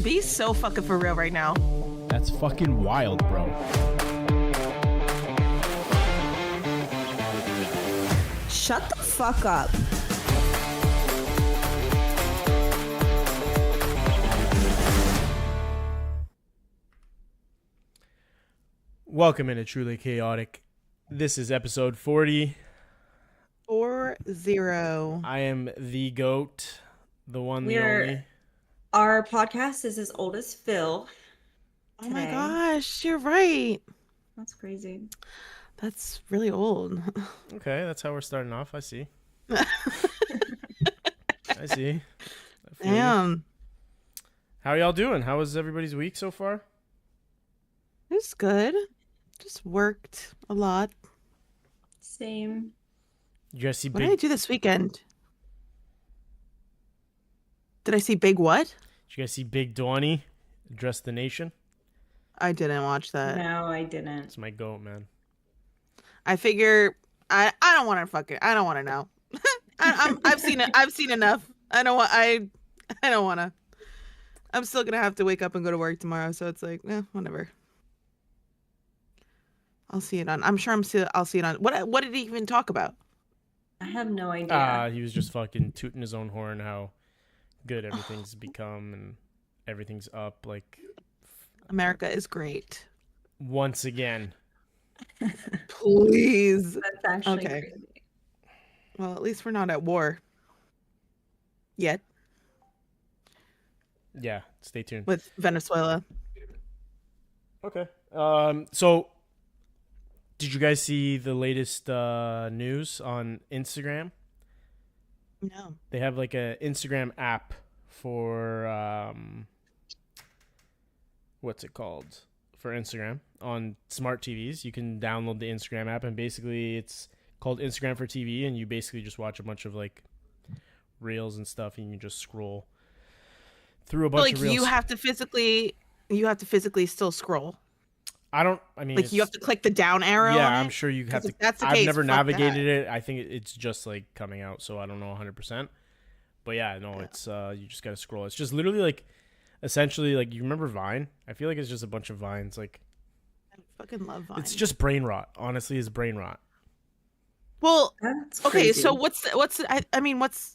Be so fucking for real right now. That's fucking wild, bro. Shut the fuck up. Welcome into Truly Chaotic. This is episode 40. 40. I am the GOAT, the one, the only. Our podcast is as old as Phil. Oh my gosh, you're right. That's crazy. That's really old. Okay, that's how we're starting off. I see. I see. I feel you. Damn. How are y'all doing? How was everybody's week so far? It's good. Just worked a lot. Same. Did you guys see What did I do this weekend? Did I see Big what? Did you guys see Big Donnie address the nation? I didn't watch that. No, I didn't. It's my GOAT, man. I figure I don't want to know. I've seen it. I've seen enough. I don't want to. I'm still gonna have to wake up and go to work tomorrow, so it's like, whatever. I'll see it on. I'll see it on. What did he even talk about? I have no idea. He was just fucking tooting his own horn, how good everything's become and everything's up. Like, America is great. once again. Please. That's actually Okay. crazy. Well, at least we're not at war yet Yeah, stay tuned. with Venezuela. Okay. So did you guys see the latest news on Instagram? No. They have like a Instagram app for what's it called? For Instagram on smart TVs. You can download the Instagram app, and basically it's called Instagram for TV, and you basically just watch a bunch of like reels and stuff, and you can just scroll through a bunch of reels. You have to physically still scroll. I mean, Like you have to click the down arrow. Yeah, on I'm it? sure you have 'Cause to. if that's the I've case, never fuck navigated that. it. I think it's just like coming out, so I don't know 100%. But yeah, no, it's you just gotta scroll. It's just literally like, essentially like, you remember Vine? I feel like it's just a bunch of Vines. Like, I fucking love Vine. it's just brain rot. Honestly, it's brain rot. Well, That's okay, crazy. so what's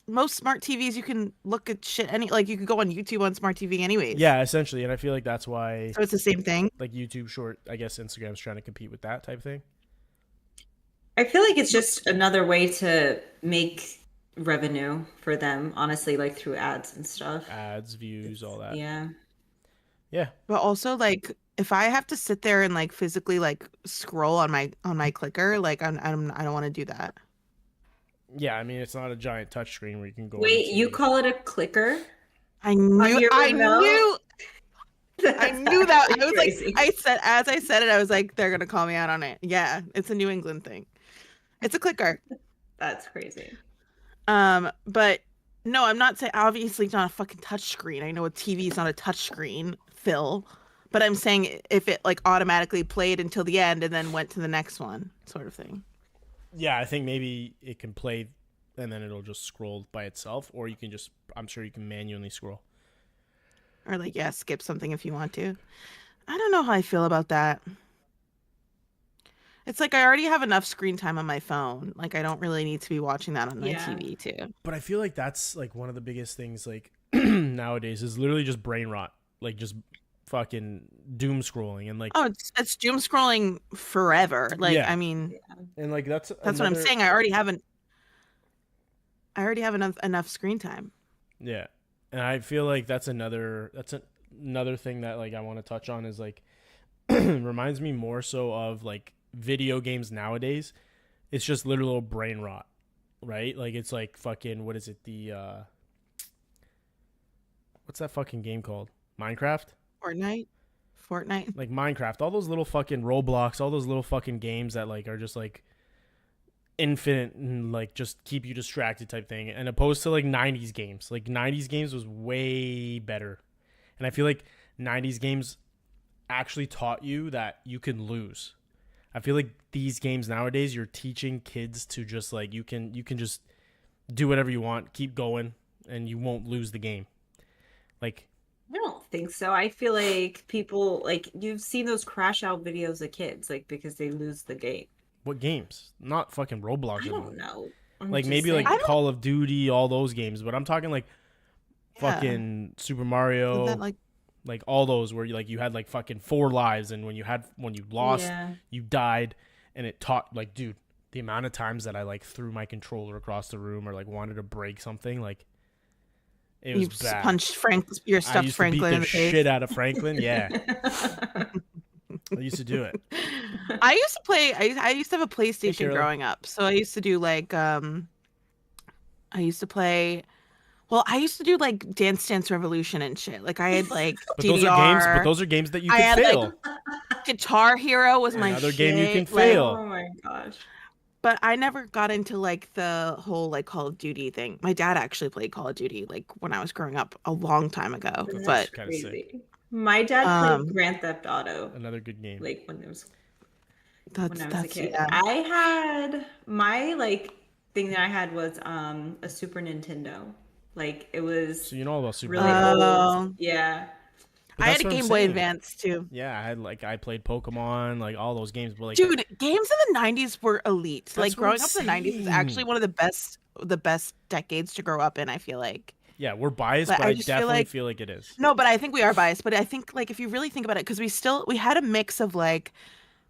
most smart TVs you can look at shit you can go on YouTube on smart TV anyways. Yeah, essentially, and I feel like that's why So it's the same thing. like YouTube Short. I guess Instagram's trying to compete with that type thing. I feel like it's just another way to make revenue for them, honestly, like through ads and stuff. Ads, views, all that. Yeah. Yeah. But also like if I have to sit there and like physically like scroll on my clicker, like I don't want to do that. Yeah, I mean, it's not a giant touchscreen where you can go. Wait, on you TV. call it a clicker? I knew your I remote? knew I knew that. I was Crazy. like, as I said it, I was like, they're gonna call me out on it. Yeah, it's a New England thing. It's a clicker. That's crazy. But no, I'm not saying obviously it's not a fucking touch screen. I know a TV is not a touch screen, Phil. But I'm saying if it like automatically played until the end and then went to the next one, sort of thing. Yeah, I think maybe it can play and then it'll just scroll by itself, or you can just, I'm sure you can manually scroll. Or like, yeah, skip something if you want to. I don't know how I feel about that. It's like I already have enough screen time on my phone. Like I don't really need to be watching that on my Yeah. TV too. But I feel like that's like one of the biggest things like nowadays is literally just brain rot. Like just fucking doom scrolling and like, Oh, it's doom scrolling forever. Like Yeah. I mean, and like that's what I'm saying. I already have enough screen time. Yeah. And I feel like that's another thing that like I want to touch on is like reminds me more so of like video games nowadays. It's just literal brain rot, right? Like it's like fucking, what is it? What's that fucking game called? Minecraft? Fortnite. Like Minecraft, all those little fucking Roblox, all those little fucking games that like are just like infinite and like just keep you distracted type thing, and opposed to like 90s games. Like 90s games was way better, and I feel like 90s games actually taught you that you can lose. I feel like these games nowadays, you're teaching kids to just like you can just do whatever you want, keep going, and you won't lose the game. Like I don't think so. I feel like people like you've seen those crash out videos of kids like because they lose the game. What games? Not fucking I Roblox. I don't mean, know. I'm like just maybe saying. I like don't. Call of Duty, all those games. But I'm talking like Yeah. fucking Super Isn't that Mario, like? like all those where you had like fucking 4 lives, and when you lost, Yeah. you died, and it taught like, dude, the amount of times that I like threw my controller across the room or like wanted to break something, like it was You bad. punched your I stuffed used to beat Franklin in the the face. shit out of Franklin. Yeah, I used to do it. I used to play. I used to have a Hey, PlayStation Carolyn. growing up, so I used to do like I used to play. Well, I used to do like Dance Dance Revolution and shit. Like I had like But those are games. But DDR. those are games that you I could had like fail. Guitar Hero was my Another game you can shit. Like, fail. Oh my gosh. but I never got into like the whole like Call of Duty thing. My dad actually played Call of Duty like when I was growing up a long time ago. That's That's But actually kind of sick. crazy. My dad played um, Grand Theft Auto Another good game. like when I was a that's kid. yeah. I had my like thing that I had was a Super Nintendo. Like it was So you know all about Super really Nintendo. old. Oh, Yeah. But I had that's a what I'm Game Boy saying. Advance too. Yeah, I played Pokemon, like all those games, but like Dude, games in the 90s were elite. that's Like what I'm growing up in the 90s is actually saying. one of the best decades to grow up in, I feel like. Yeah, we're biased, But but I I just feel definitely like feel like it is. no, but I think we are biased. But I think like if you really think about it, because we had a mix of like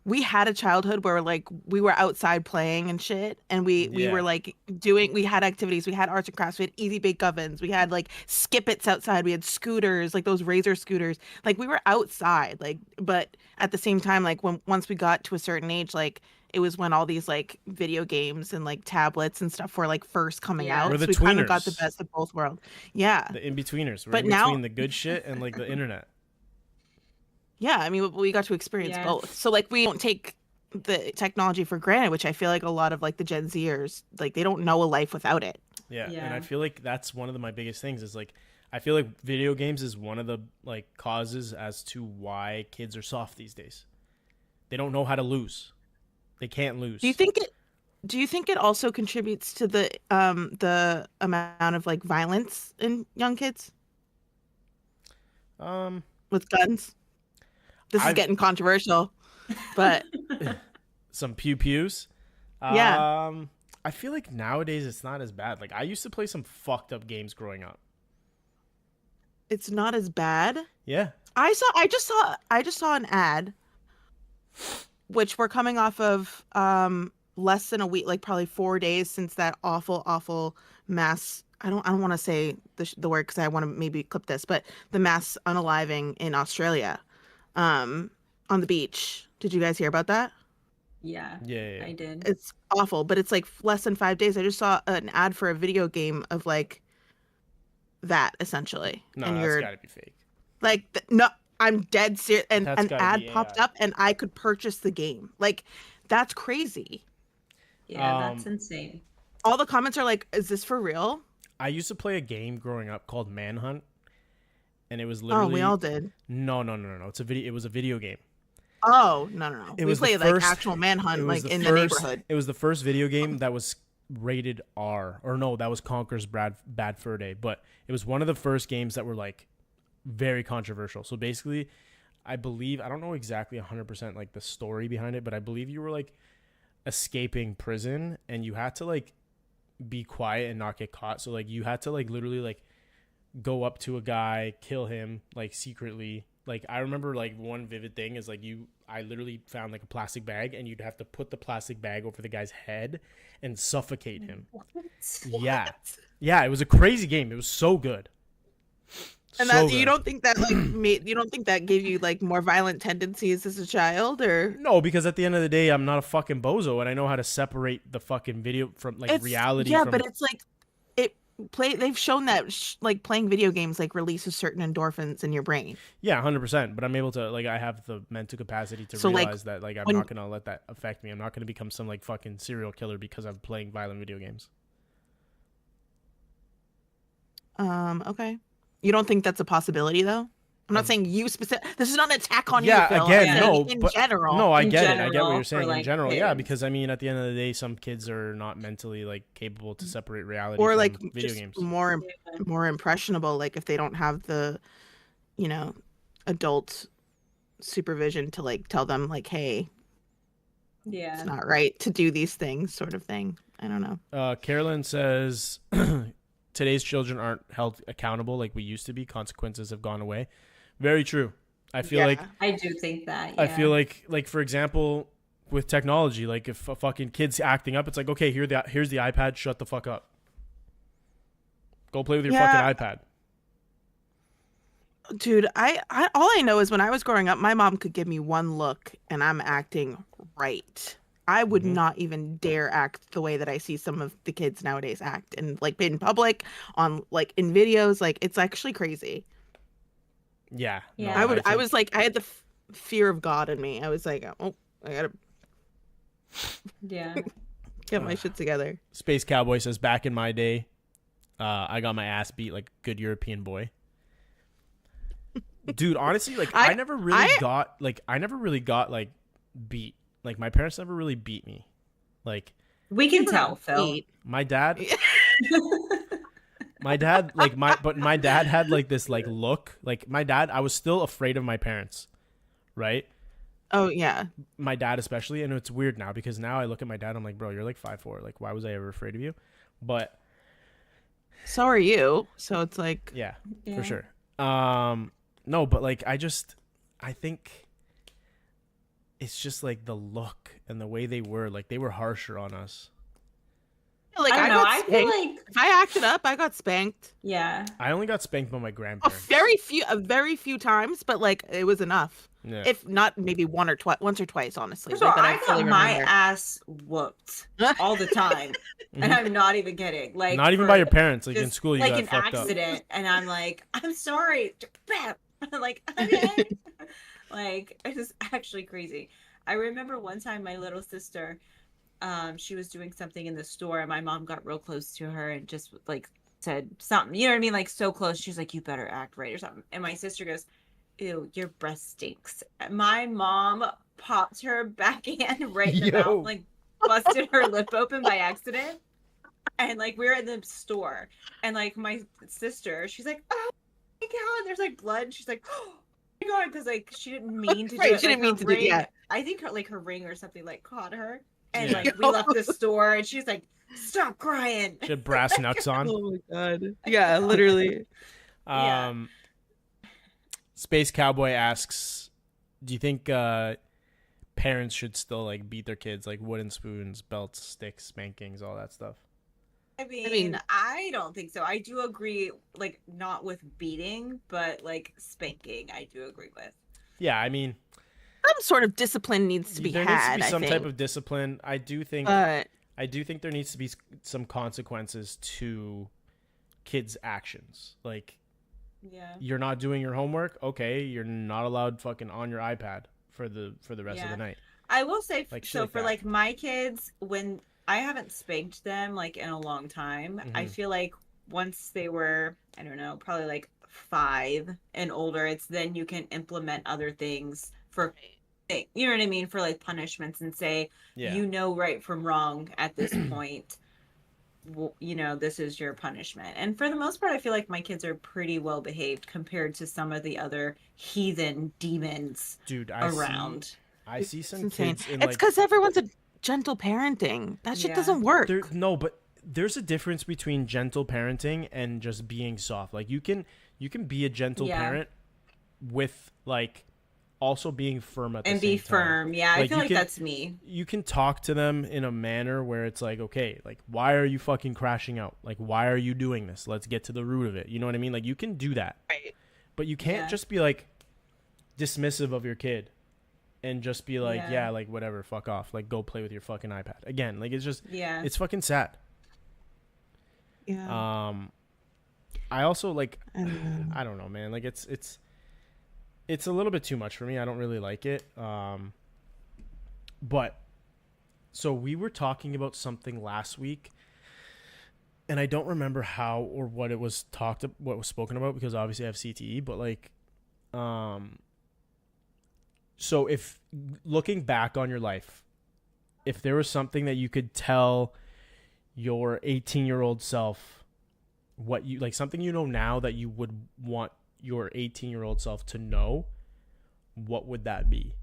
we had a childhood where like we were outside playing and shit, and we were Yeah. like doing we had activities, we had arts and crafts, we had easy bake ovens, we had like skip-its outside, we had scooters, like those razor scooters, like we were outside, like but at the same time, like when once we got to a certain age, like it was when all these like video games and like tablets and stuff were like first coming Yeah. We're out, the so we kind of got the tweeners. best of both worlds. Yeah, The in-betweeners. We're but in now between the good shit and like the internet. yeah, I mean, we got to experience Yeah. both. So like we don't take the technology for granted, which I feel like a lot of like the Gen Zers, like they don't know a life without it. Yeah, and I Yeah. feel like that's one of my biggest things is like I feel like video games is one of the like causes as to why kids are soft these days. They don't know how to lose. They can't Do you lose. think it do you think it also contributes to the amount of like violence in young kids Um, with guns? This is I've getting controversial, but some pew pews. yeah, I feel like nowadays it's not as bad. Like I used to play some fucked up games growing up. it's not as bad. Yeah, I just saw an ad which we're coming off of less than a week, like probably 4 days since that awful mass. I don't want to say the word because I want to maybe clip this, but the mass unaliving in Australia, on the beach. Did you guys hear about that? Yeah. yeah. I did. It's awful, but it's like less than 5 days. I just saw an ad for a video game of like that essentially, No, and that's you're got to be fake. like, no, I'm dead serious. And That's an got to ad be popped AI. up, and I could purchase the game. Like, that's crazy. Yeah, that's Um, insane. All the comments are like, "Is this for real?" I used to play a game growing up called Manhunt, and it was Oh, we all literally did. no. It's a video. It was a video game. Oh, no. It We was the played like first. actual It manhunt, was like the in the first. neighborhood. It was the first video game that was rated R, or no, that was Conker's Bad Fur Day. But it was one of the first games that were like very controversial. So basically, I believe I don't know exactly 100% like the story behind it, but I believe you were like escaping prison and you had to like be quiet and not get caught. So like you had to like literally like go up to a guy, kill him like secretly. Like I remember like one vivid thing is like I literally found like a plastic bag and you'd have to put the plastic bag over the guy's head and suffocate him. Yeah. Yeah, it was a crazy game. It was so good. And So that you good. don't think that like you don't think that gave you like more violent tendencies as a child, or No, because at the end of the day, I'm not a fucking bozo and I know how to separate the fucking video from like it's reality yeah, from but it's like it play. They've shown that like playing video games like releases certain endorphins in your brain. yeah, 100%, but I'm able to like I have the mental capacity to So like realize that like I'm when not going to let that affect me. I'm not going to become some like fucking serial killer because I'm playing violent video games. okay, you don't think that's a possibility though? I'm not Of saying you specific. This is not an attack on you, Yeah, Phil. again, I'm no, saying in but general. no, I In get it. I get what general, you're for, saying in like, general. Yeah, kids. because I mean, at the end of the day, some kids are not mentally like capable to separate reality Or from like video just games. more Yeah. more impressionable, like if they don't have the you know, adult supervision to like tell them like, hey, it's Yeah. not right to do these things, sort of thing. I don't know. Carolyn says today's children aren't held accountable like we used to be. Consequences have gone away. Very true. I feel Yeah. like I do think that. I Yeah. feel like for example, with technology, like if a fucking kid's acting up, it's like, okay, here's the iPad, shut the fuck up. Go play with your Yeah. fucking iPad. Dude, I all I know is when I was growing up, my mom could give me one look and I'm acting right. I would Mhm. not even dare act the way that I see some of the kids nowadays act, and like in public, on like in videos, like it's actually crazy. Yeah. No, Yeah. I think, was like, I had the fear of God in me. I was like, oh, I gotta Yeah. get my shit together. Space Cowboy says back in my day, I got my ass beat like a good European boy. Dude, honestly, like I never really got like beat. Like my parents never really beat me. Like We can tell, Phil. my dad my dad like my dad had like this like look. Like my dad, I was still afraid of my parents, right? Oh yeah. My dad especially, and it's weird now because now I look at my dad, I'm like, bro, you're like 5'4". Like why was I ever afraid of you? But So are you. So it's like, yeah, Yeah. for sure. No, but like I think it's just like the look and the way they were, like they were harsher on us. like I don't know. got I feel spanked. like, If I acted up, I got spanked. yeah. I only got spanked by my A grandparents. very few times, but like it was enough. Yeah. If not, maybe once or twice, honestly. So like, that I fully got my remember. ass whooped all the time, and I'm not even kidding. Like Not even for by your parents. Like in just, school, you like got an fucked accident, and I'm like, I'm sorry. Bam. I'm like, okay. Like it is actually crazy. I remember one time my little sister, she was doing something in the store, and my mom got real close to her and just like said something. You know what I mean? Like so close. She's like, "You better act right" or something. And my sister goes, "Ew, your breath stinks." My mom popped her backhand right in the Yo. mouth, like busted her lip open by accident. And like we were in the store, and like my sister, she's like, "Oh my god!" There's like blood. And she's like, "Oh my god," because like she didn't mean to do Right, it. she Like, didn't mean her to do- ring, yeah. I think her ring or something like caught her, and Yeah. like we left the store, and she's like, "Stop crying." She had brass knucks on. Oh my god. Yeah, literally. Yeah. Space Cowboy asks, do you think parents should still like beat their kids, like wooden spoons, belts, sticks, spankings, all that stuff? I mean, I don't think so. I do agree, like not with beating, but like spanking. I do agree with. Yeah, I mean, Some sort of discipline needs to be there had. needs to be some I type think. of discipline. I do think But there needs to be some consequences to kids' actions. Like Yeah. you're not doing your homework, okay, you're not allowed fucking on your iPad for the rest of Yeah. the night. I will say, Like, shit so like for that. like my kids, when I haven't spanked them like in a long time, I Mhm. feel like once they were, I don't know, probably like 5 and older, it's then you can implement other things for, you know what I mean, for like punishments and say, Yeah. you know, right from wrong at this point. You know, this is your punishment. And for the most part, I feel like my kids are pretty well behaved compared to some of the other heathen demons Dude, around. I see some it's insane. kids in It's like because everyone's a gentle parenting. That shit Yeah. doesn't work. no, but there's a difference between gentle parenting and just being soft. Like you can be a gentle Yeah. parent with like also being firm at the And same be time. firm. Yeah, I Like, feel you like can- that's me. You can talk to them in a manner where it's like, okay, like why are you fucking crashing out? Like why are you doing this? Let's get to the root of it. You know what I mean? Like you can do that. Right. But you can't Yeah. just be like dismissive of your kid and just be like, Yeah. yeah, like whatever, fuck off. Like go play with your fucking iPad. Again, like it's just Yeah. it's fucking sad. Yeah. I also like And, I don't know, man. Like it's a little bit too much for me. I don't really like it. But so we were talking about something last week, and I don't remember how or what it was what was spoken about because obviously I have CTE. But like, so if looking back on your life, if there was something that you could tell your 18-year-old self, what you like, something you know now that you would want your 18-year-old self to know, what would that be?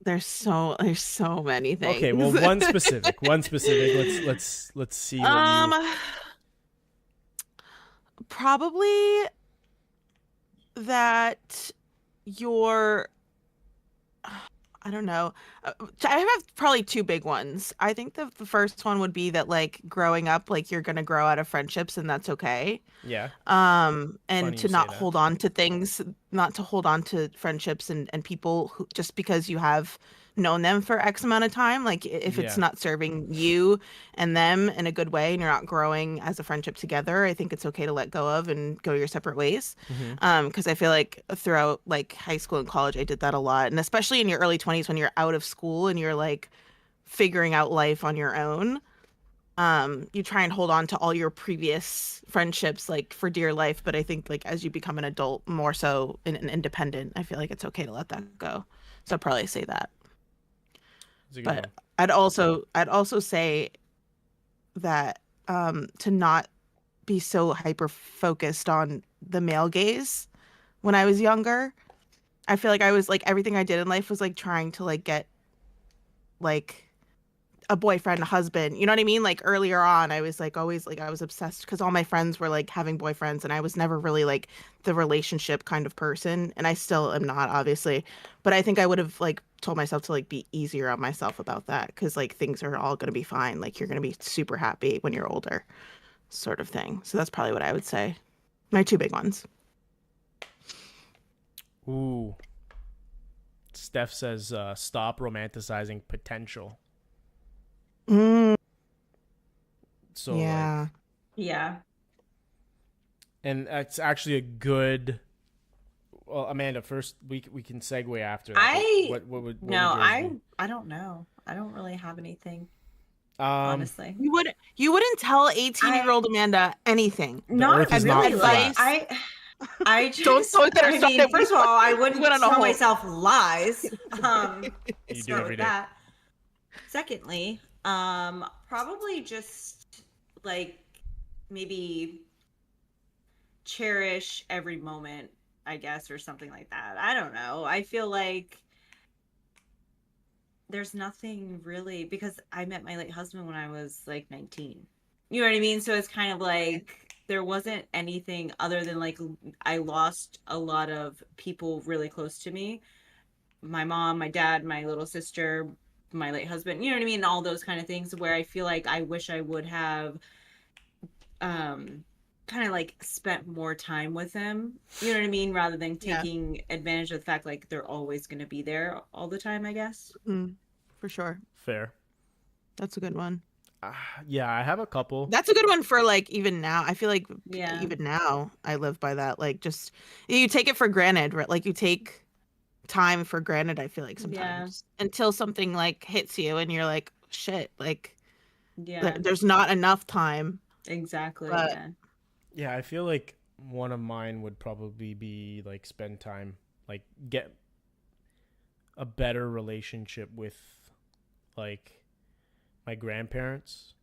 There's so many Okay, things. well, one specific. Let's see what you. Probably that you're I don't know. I have probably two big ones. I think the first one would be that like growing up, like you're gonna grow out of friendships and that's okay. Yeah, And funny you to say not that. hold on to things, not to hold on to friendships and people who, just because you have known them for X amount of time, like if it's Yeah. not serving you and them in a good way and you're not growing as a friendship together, I think it's okay to let go of and go your separate ways. Mm-hmm. Because I feel like throughout like high school and college, I did that a lot. And especially in your early 20s when you're out of school and you're like figuring out life on your own, you try and hold on to all your previous friendships like for dear life. But I think like as you become an adult, more so and independent, I feel like it's okay to let that go. So I'd probably say that. It's a good But one. I'd also say that to not be so hyper focused on the male gaze when I was younger. I feel like I was like everything I did in life was like trying to like get like a boyfriend, a husband. You know what I mean? Like earlier on, I was like always like I was obsessed because all my friends were like having boyfriends and I was never really like the relationship kind of person. And I still am not, obviously. But I think I would have like told myself to like be easier on myself about that because like things are all gonna be fine. Like you're gonna be super happy when you're older, sort of thing. So that's probably what I would say. My two big ones. Ooh, Steph says, stop romanticizing potential. Mm, So like, yeah. Yeah. and that's actually a good. Well, Amanda, first we can segue after that. But I what no, would yours be? I don't know. I don't really have anything, Um, honestly. You wouldn't tell 18-year-old Amanda anything. the Not Earth is not really. Like flat. Advice. I Don't just get her I mean, started. first of all, I You went wouldn't on a tell whole. myself lies. You do Start every with day. that. Secondly, probably just like maybe cherish every moment, I guess, or something like that. I don't know. I feel like there's nothing really because I met my late husband when I was like 19. You know what I mean? So it's kind of like there wasn't anything other than like I lost a lot of people really close to me. My mom, my dad, my little sister, my late husband, you know what I mean? All those kind of things where I feel like I wish I would have um kind of like spent more time with them. You know what I mean? Rather than Yeah. taking advantage of the fact like they're always going to be there all the time, I guess. Mm, for sure. Fair. That's a good one. Uh, yeah, I have a couple. That's a good one for like even now. I feel like Yeah. even now I live by that. Like just you take it for granted, right? Like you take time for granted, I feel like Yeah. sometimes until something like hits you and you're like, shit, like Yeah. there's not enough time. Exactly. But Yeah. Yeah, I feel like one of mine would probably be like spend time, like get a better relationship with like my grandparents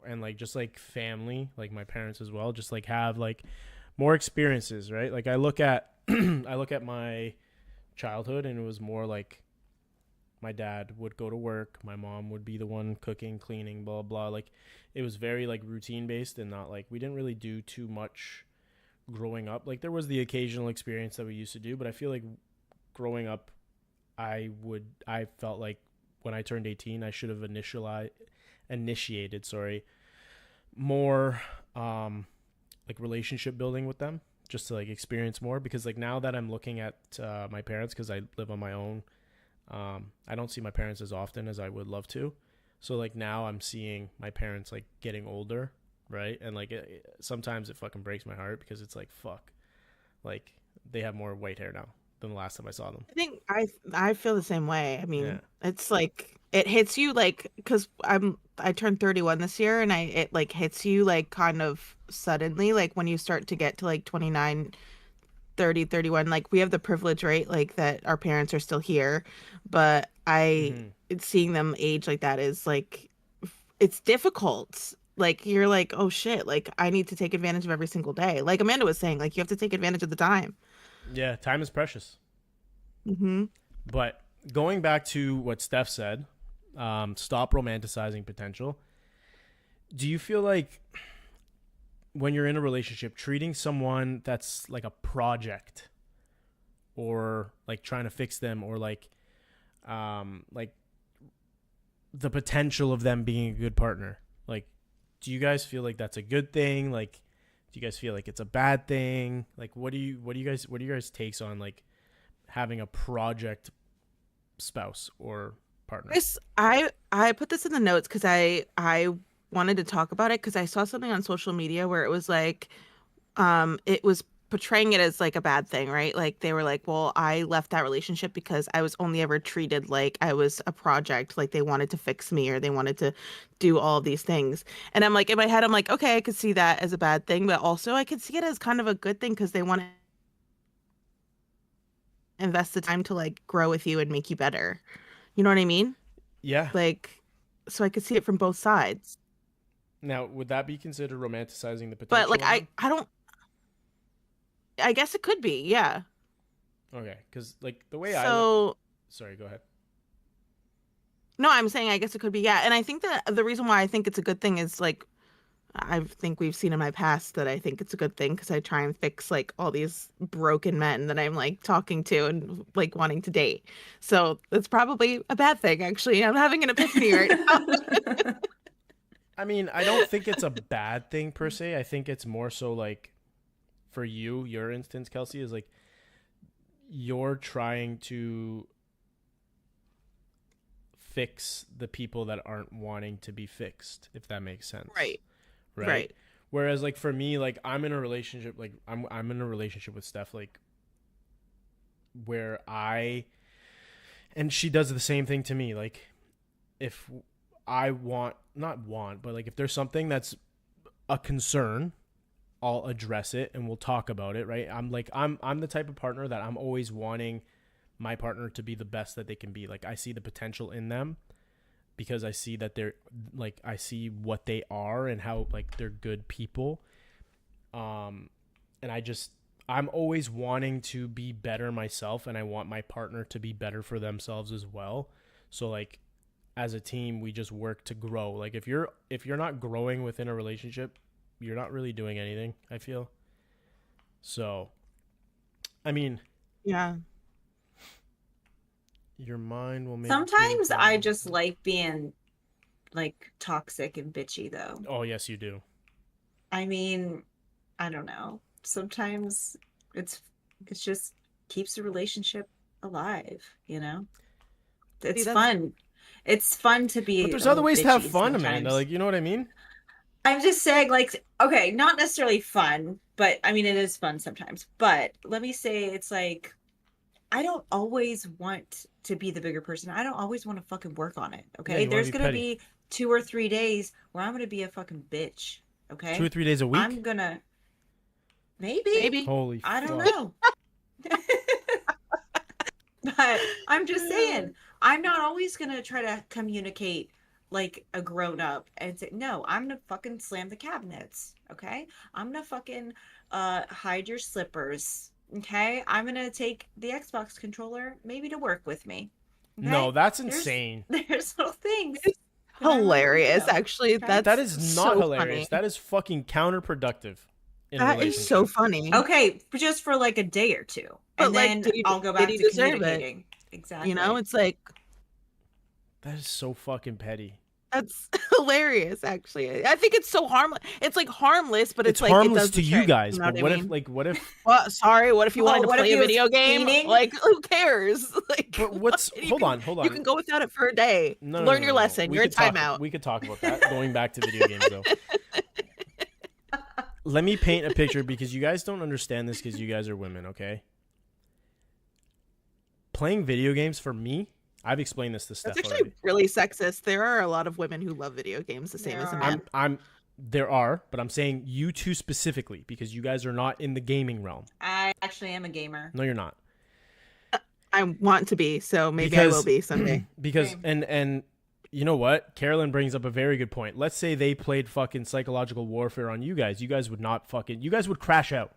and like just like family, like my parents as well, just like have like more experiences, right? Like I look at I look at my childhood and it was more like my dad would go to work, my mom would be the one cooking, cleaning, blah blah. Like it was very like routine based and not like we didn't really do too much growing up. Like there was the occasional experience that we used to do, but I feel like growing up I felt like when I turned 18 I should have initiated more like relationship building with them just to like experience more because like now that I'm looking at my parents because I live on my own, I don't see my parents as often as I would love to. So like now I'm seeing my parents like getting older, right? And like sometimes it fucking breaks my heart because it's like fuck, like they have more white hair now than the last time I saw them. I think I feel the same way. I Yeah. mean, it's like it hits you like because I turned 31 this year and it like hits you like kind of suddenly like when you start to get to like 29, 30, 31. Like we have the privilege, right? Like that our parents are still here, but Mm-hmm. it's seeing them age like that is like it's difficult. like you're like, oh shit, like I need to take advantage of every single day. Like Amanda was saying, like you have to take advantage of the time. Yeah, time is precious. Mm-hmm. But going back to what Steph said, stop romanticizing potential. Do you feel like when you're in a relationship, treating someone that's like a project, or like trying to fix them, or like the potential of them being a good partner, like, do you guys feel like that's a good thing? Like, do you guys feel like it's a bad thing? Like, what are you guys takes on like having a project spouse or partner? I put this in the notes because I wanted to talk about it because I saw something on social media where it was like it was portraying it as like a bad thing, right? Like they were like, well, I left that relationship because I was only ever treated like I was a project, like they wanted to fix me or they wanted to do all of these things. And I'm like, in my head, I'm like, okay, I could see that as a bad thing, but also I could see it as kind of a good thing because they want to invest the time to like grow with you and make you better. You know what I mean? Yeah. Like, so I could see it from both sides. Now, would that be considered romanticizing the But like potential in them? I don't I guess it could be, yeah. Okay, because like the way I So sorry, go ahead. no, I'm saying I guess it could be, yeah. And I think that the reason why I think it's a good thing is like I think we've seen in my past that I think it's a good thing because I try and fix like all these broken men that I'm like talking to and like wanting to date. So it's probably a bad thing, actually. I'm having an epiphany right now. I mean, I don't think it's a bad thing per se. I think it's more so like for you, your instance, Kelsey, is like you're trying to fix the people that aren't wanting to be fixed, if that makes sense. Right. Right. Right. Whereas like for me, like I'm in a relationship, like I'm in a relationship with Steph, like where and she does the same thing to me. Like if I not want, but like if there's something that's a concern, I'll address it and we'll talk about it, right? I'm the type of partner that I'm always wanting my partner to be the best that they can be. Like I see the potential in them because I see that they're like I see what they are and how like they're good people. And I'm always wanting to be better myself, and I want my partner to be better for themselves as well. So like as a team, we just work to grow. Like if you're not growing within a relationship, you're not really doing anything, I feel. So I mean, Yeah. your mind will make Sometimes I just like being like toxic and bitchy though. Oh, yes, you do. I mean, I don't know. Sometimes it's just keeps the relationship alive, you know? It's that's- fun. It's fun to be But there's a other little ways to have bitchy fun, sometimes. Amanda. Like, you know what I mean? I'm just saying, like, okay, not necessarily fun, but I mean, it is fun sometimes. But let me say, it's like, I don't always want to be the bigger person. I don't always want to fucking work on it. Yeah, Okay. you wanna There's be going to petty. be 2 or 3 days where I'm going to be a fucking bitch. Okay. 2 or 3 days a week? I'm going to, maybe. Maybe. Holy I don't fuck. know. But I'm just saying, I'm not always going to try to communicate like a grown up and say, no, I'm going to fucking slam the cabinets. Okay. I'm going to fucking hide your slippers. Okay. I'm going to take the Xbox controller maybe to work with me. Okay? No, that's insane. There's little things. Hilarious, actually. Okay? That is not so hilarious. funny. That is fucking counterproductive in a That is relationship. so funny. Okay, but just for like a day or two. But, And like, then did he- I'll go did back he to deserve it? communicating. Exactly. You know, it's like That is so fucking petty. that's hilarious. Actually, I think it's so harmless. It's like harmless, but It's like harmless it does to the you trick, guys, you know but what what I if mean? like what if Well, sorry. What if you Well, wanted to what if play a he was video game? cleaning? Like, who cares? Like, but what's you hold can- on. You can go without it for a day. No, Learn your lesson. We You're in could talk- timeout. We could talk about that. Going back to video games though. Let me paint a picture because you guys don't understand this because you guys are women, okay? Playing video games for me, I've explained this to Steph That's actually already. really sexist. There are a lot of women who love video games the same There as a are. man. There are, but I'm saying you two specifically because you guys are not in the gaming realm. I actually am a gamer. No, you're not. I want to be, so maybe I will be someday. Because Same. and You know what? Carolyn brings up a very good point. Let's say they played fucking psychological warfare on you guys. You guys would not fucking. You guys would crash out.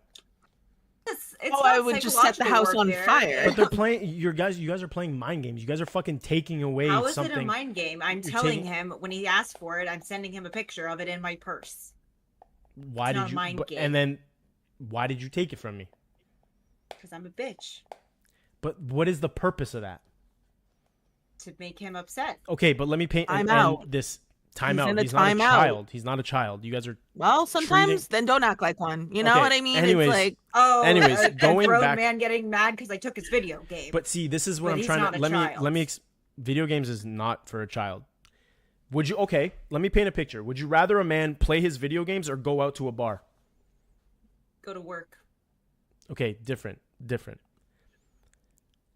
It's I would just set the house on fire. But they're playing. You guys are playing mind games. You guys are fucking taking away How is something. it a mind game? I'm telling him when he asks for it. I'm sending him a picture of it in my purse. Why It's did not a you? mind game. And then, why did you take it from me? Because I'm a bitch. But what is the purpose of that? To make him upset. Okay, but let me paint I'm out. this time He's out. in a He's not a timeout. child. He's not a child. You guys are. Well, sometimes treating- then don't act like one. You know Okay, what I mean? anyways. It's like, Oh, Anyways, a going grown back- man getting mad because I took his video game. But see, this is what But I'm he's trying not to a let child. me. Video games is not for a child. Would you? Okay, let me paint a picture. Would you rather a man play his video games or go out to a bar? Go to work. Okay, different.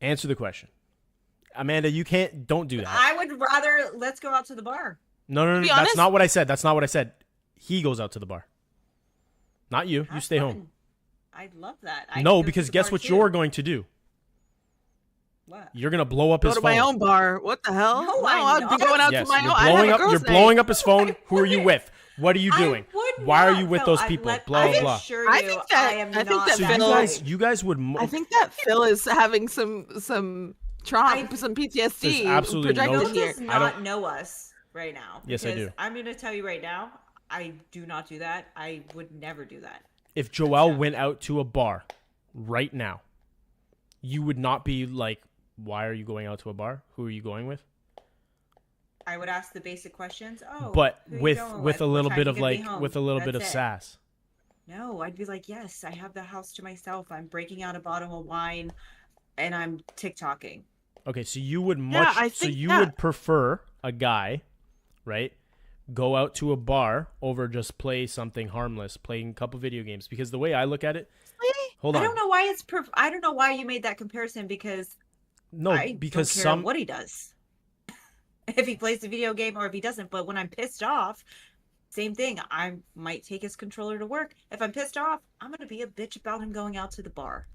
Answer the question. Amanda, you can't. Don't do that. I would rather let's go out to the bar. No. be That's honest- not what I said. That's not what I said. He goes out to the bar. Not you. You Have stay fun. home. I'd love that. I'd No, go to because the guess bar what too. you're going to do? What? You're gonna blow up go his to phone. my own bar. What the hell? No, I'm I'd be not. going out Yes, to my you're own. I'd have blowing a up. girls' You're night. blowing up his phone. Who are you with? What are you doing? I would Why are not, you with Phil. those people? Blah, I blah. assure I you, think that- I am I think not that So that Phil- you guys would. I think that Phil is having some trauma, some PTSD. There's absolutely no- projected Phil here. does I not don't- know us right now. Yes, I because do. I'm going to tell you right now, I do not do that. I would never do that. If Joelle went out to a bar right now, you would not be like, "Why are you going out to a bar? Who are you going with?" I would ask the basic questions. Oh, But who you with going with a What little time bit you of gonna be like home? with a little bit of That's it. sass. No, I'd be like, yes, I have the house to myself. I'm breaking out a bottle of wine, and I'm TikToking. Okay, so you would Yeah, I so think you that- would prefer a guy, right? Go out to a bar over just play something harmless, playing a couple video games. Because the way I look at it, hold on, I don't know why it's. I don't know why you made that comparison because no, I because don't care some what he does. If he plays the video game or if he doesn't, but when I'm pissed off, same thing. I might take his controller to work. If I'm pissed off, I'm gonna be a bitch about him going out to the bar.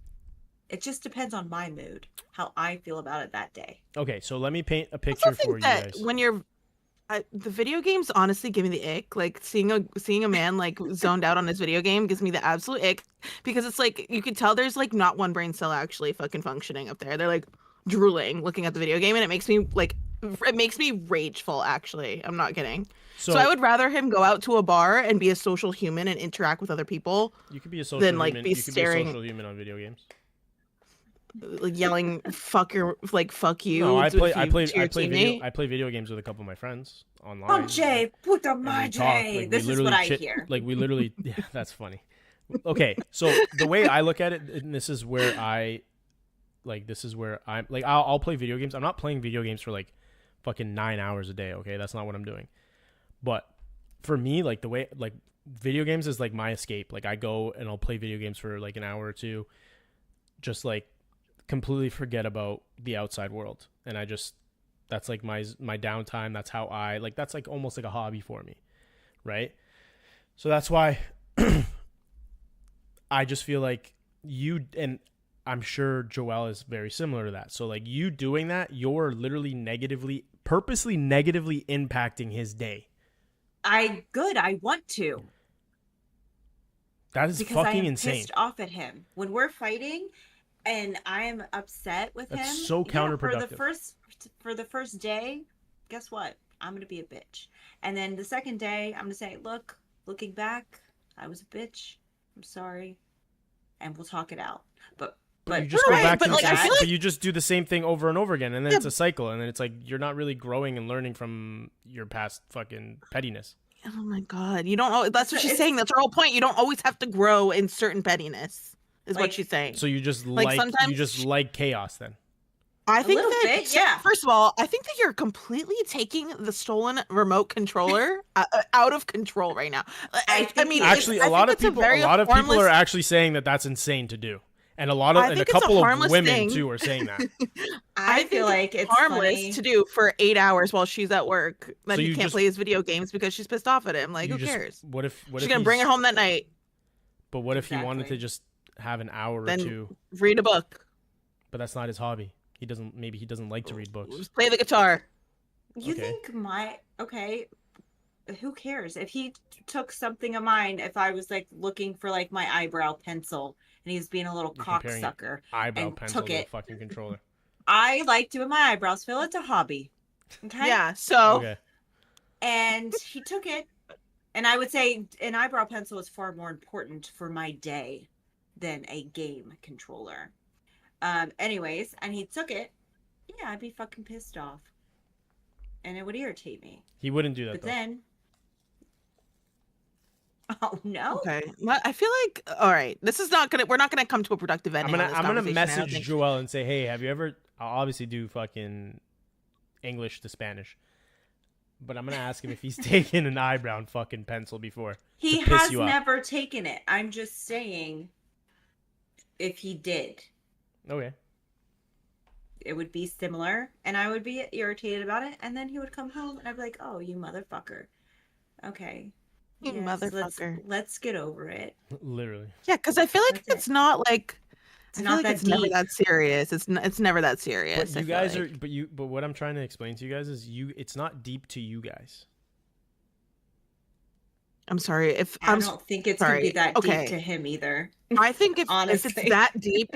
It just depends on my mood, how I feel about it that day. Okay, so let me paint a I picture also for think you that guys. when you're the video games honestly give me the ick. Like seeing a man like zoned out on his video game gives me the absolute ick because it's like you can tell there's like not one brain cell actually fucking functioning up there. They're like drooling looking at the video game and it makes me rageful actually. I'm not kidding. So I would rather him go out to a bar and be a social human and interact with other people You could be a social than like human. be You could be a staring social human on video games. like yelling fuck you No, I to play. your teammate. I play video games with a couple of my friends online. Oh, Jay, puta and we madre. talk, like, we This is literally what I chit- hear. Like we literally, yeah, that's funny. Okay, so the way I look at it, and this is where I'm like, I'll play video games. I'm not playing video games for like fucking 9 hours a day. Okay, that's not what I'm doing. But for me, like the way like video games is like my escape. Like I go and I'll play video games for like an hour or two, just like completely forget about the outside world, and that's like my downtime. That's how that's like almost like a hobby for me, right? So that's why I just feel like you, and I'm sure Joelle is very similar to that. So like you doing that, you're literally purposely negatively impacting his day. I want to. That is Because I fucking am insane. pissed off at him. When we're fighting and I am upset with That's him. so yeah, counterproductive. For the first day, guess what? I'm gonna be a bitch. And then the second day, I'm gonna say, look, looking back, I was a bitch. I'm sorry. And we'll talk it out. But you just go Right, back but, to like, I feel but you just do the same thing over and over again, and then Yeah. it's a cycle, and then it's like you're not really growing and learning from your past fucking pettiness. Oh my god, you don't know. That's what she's It's- saying. That's her whole point. You don't always have to grow in certain pettiness, is what Like- she's saying. So you just Like, like sometimes- you just like chaos then. I think little that bit, yeah. First of all, I think that you're completely taking the stolen remote controller out of control right now. I mean, Actually, I a lot think of it's people very a lot of people harmless- are actually saying that that's insane to do. And a lot of I and a think it's a couple of harmless women thing. too are saying that. I think feel like it's harmless funny. to do for 8 hours while she's at work. That So he you can't just- play his video games because she's pissed off at him. Like, You who just- cares? What if She's gonna bring it home that night. But what if he wanted Exactly. to just have an hour or Then two? read a book. But that's not his hobby. Maybe he doesn't like to read books. Just play the guitar. You Okay. think okay, who cares if he took something of mine? If I was like looking for like my eyebrow pencil and he was being a little You're comparing an cocksucker eyebrow and pencil took to a it, fucking controller. I like doing my eyebrows, Phil. It's a hobby. Okay. Yeah. So Okay. And he took it, and I would say an eyebrow pencil is far more important for my day than a game controller. Anyways, and he took it. Yeah, I'd be fucking pissed off, and it would irritate me. He wouldn't do that But though. then, oh no, okay, I feel like all right. This is not gonna. We're not gonna come to a productive ending on this I'm gonna conversation. I don't message think. Joel and say, hey, have you ever? I'll obviously do fucking English to Spanish, but I'm gonna ask him if he's taken an eyebrow fucking pencil before. he to piss has you off. never taken it. I'm just saying, if he did, Okay. it would be similar, and I would be irritated about it. And then he would come home, and I'd be like, "Oh, you motherfucker." Okay. You Yes, motherfucker. let's get over it. Literally. Yeah, because I feel like That's it's not like. It's I feel not like that it's never deep. that serious. It's never that serious. But I you feel guys like. are but what I'm trying to explain to you guys is it's not deep to you guys. I'm sorry if I I'm don't think it's gonna be sorry. that Okay. deep to him either. I think if Honestly. it's that deep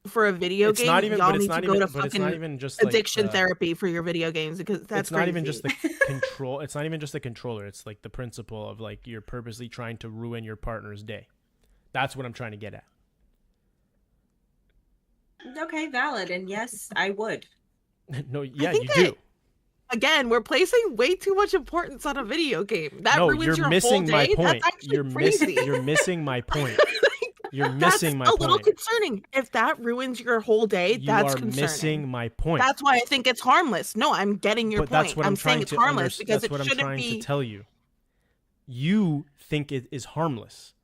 for a video It's game, not even y'all but it's need not to go even to but it's not fucking even just like addiction therapy for your video games because that's it's not even just crazy. the control. It's not even just the controller. It's like the principle of like you're purposely trying to ruin your partner's day. That's what I'm trying to get at. Okay, valid. And yes, I would. No, yeah, think you that- do. Again, we're placing way too much importance on a video game. That No, ruins you're your missing whole my day. point. That's actually crazy. You're missing my point. You're That's missing my a little point. concerning. If that ruins your whole day, You that's are concerning. missing my point. That's why I think it's harmless. No, I'm getting your But point. that's what I'm trying saying it's to harmless because that's it what I'm shouldn't trying be. to tell you. You think it is harmless.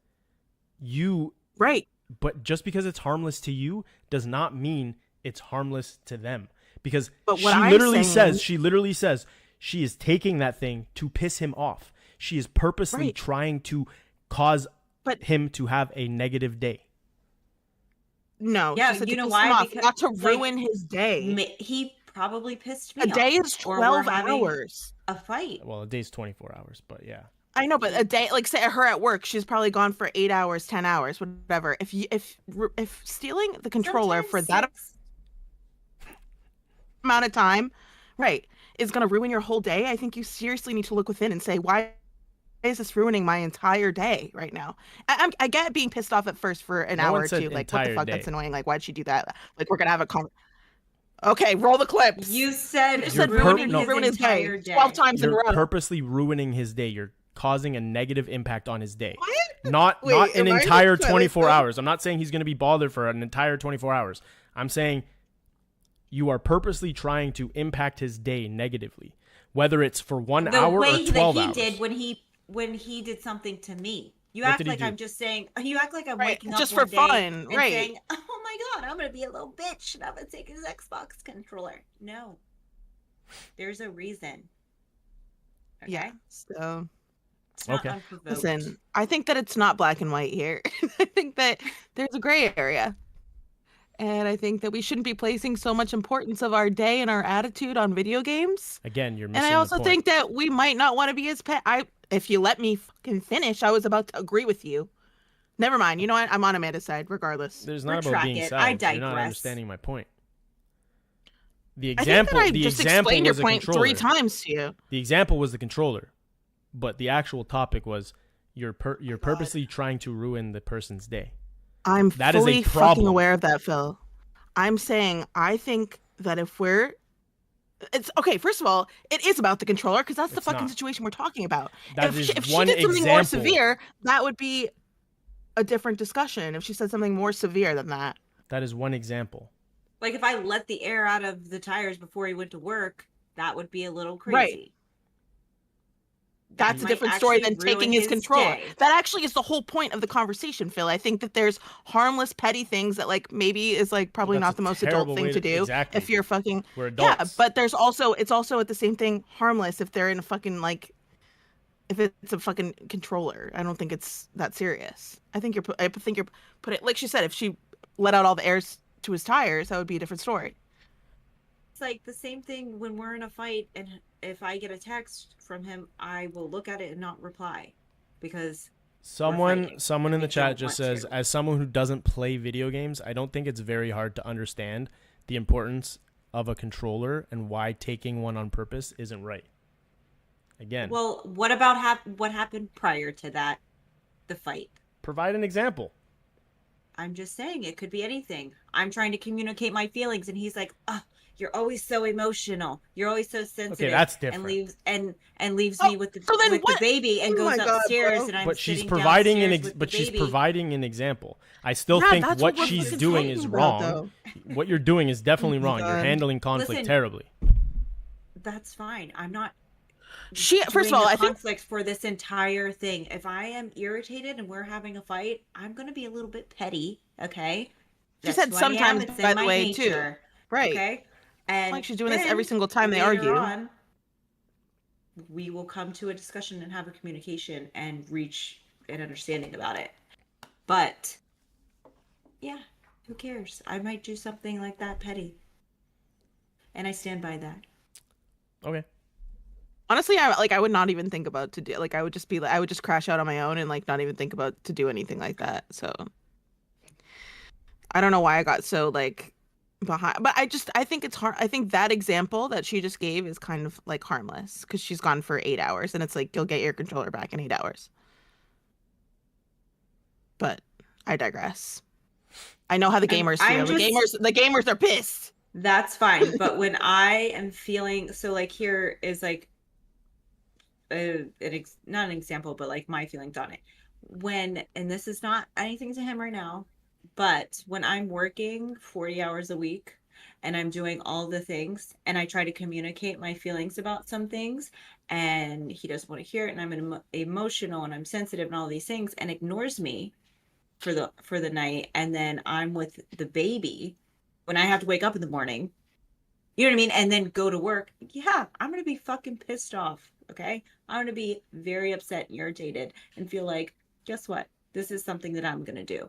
Right. But just because it's harmless to you does not mean it's harmless to them. Because But she what I'm literally saying- says she is taking that thing to piss him off. She is purposely Right. trying to cause But- him to have a negative day. No. Yeah, she said you to know piss why? him off, Because, not to like, ruin his day. He probably pissed me A day off, is or we're 12 having hours. a fight. Well, a day's 24 hours, but yeah. I know, but a day, like say her at work, she's probably gone for 8 hours, 10 hours, whatever. If stealing the controller for that Sometimes amount of time, right, is going to ruin your whole day, I think you seriously need to look within and say, why is this ruining my entire day right now? I get being pissed off at first for an No hour one or said two. Like, what the entire fuck? day. That's annoying. Like, why'd she do that? Like, we're going to have a Okay, roll the clips. you said You You're said ruining no. his ruin his entire day day. 12 times in a You're row. purposely ruining his day. You're causing a negative impact on his day. What? Not Wait, an am I entire the 24 toilet? hours. I'm not saying he's going to be bothered for an entire 24 hours. I'm saying you are purposely trying to impact his day negatively, whether it's for 1 The hour or way 12 that he hours. did when he did something to me. You What act did he like do? I'm just saying. You act like I'm Right, waking up just one for day fun, and right. saying, "Oh my god, I'm gonna be a little bitch and I'm gonna take his Xbox controller." No, there's a reason. Okay? Yeah. So, It's not Okay. unprovoked. listen, I think that it's not black and white here. I think that there's a gray area. And I think that we shouldn't be placing so much importance of our day and our attitude on video games. Again, you're missing And I also the point. think that we might not want to be his pet. If you let me fucking finish, I was about to agree with you. Never mind. You know what? I'm on Amanda's side, regardless. There's not about Retract being it. I sides. You're not digress. understanding my point. The I think example, that I the just example explained your was a point controller. 3 times to you. The example was the controller, but the actual topic was you're purposely trying to ruin the person's day. I'm That is a fully fucking problem. aware of that, Phil. I'm saying I think that if it's okay. First of all, it is about the controller because that's the It's fucking not. situation we're talking about. That if is she one did something more example. severe, that would be a different discussion. If she said something more severe than that, That is one example. Like if I let the air out of the tires before he went to work, that would be a little crazy. Right. That's a might different story actually than taking ruin his his controller. day. That actually is the whole point of the conversation, Phil. I think that there's harmless, petty things that like maybe is like probably That's not a the most terrible adult thing way to to- do. exactly. If you're fucking We're adults. yeah, but it's also at the same thing harmless if they're in a fucking like if it's a fucking controller. I don't think it's that serious. I think you're put it like she said. If she let out all the airs to his tires, that would be a different story. like the same thing when we're in a fight, and if I get a text from him, I will look at it and not reply because Someone in I the chat don't just want says, to. as someone who doesn't play video games, I don't think it's very hard to understand the importance of a controller and why taking one on purpose isn't right. Again, Well, what about what happened prior to that, the fight? provide an example. I'm just saying it could be anything. I'm trying to communicate my feelings, and he's like, "Oh, you're always so emotional. You're always so sensitive." Okay, that's And different. leaves Oh, me with so then the what? baby and Oh goes my God, upstairs, bro. and I'm But she's sitting providing downstairs with the she's baby. providing an example. I still Yeah, think that's what we're she's fucking doing talking is about, wrong. though. What you're doing is definitely Oh my wrong. You're God. handling conflict Listen, terribly. That's fine. I'm not First of doing all, the I think conflict for this entire thing. If I am irritated and we're having a fight, I'm gonna be a little bit petty. Okay, she that's said who I am. sometimes, It's by in the my way, too. nature. Right. Okay, It's and like she's doing this then every single time they later argue. on, we will come to a discussion and have a communication and reach an understanding about it. But yeah, who cares? I might do something like that petty, and I stand by that. Okay. Honestly, I would not even think about to do like I would just be like I would just crash out on my own and like not even think about to do anything like that. So I don't know why I got so like behind, but I think it's hard. I think that example that she just gave is kind of like harmless because she's gone for 8 hours and it's like you'll get your controller back in 8 hours. But I digress. I know how the gamers feel. The gamers are pissed. That's fine. But when I am feeling so, like, here is like not an example, but like my feelings on it. And this is not anything to him right now, but when I'm working 40 hours a week and I'm doing all the things and I try to communicate my feelings about some things and he doesn't want to hear it and I'm emotional and I'm sensitive and all these things and ignores me for the night, and then I'm with the baby when I have to wake up in the morning, you know what I mean, and then go to work, yeah, I'm gonna be fucking pissed off. Okay, I'm gonna be very upset and irritated and feel like, guess what, this is something that I'm gonna do,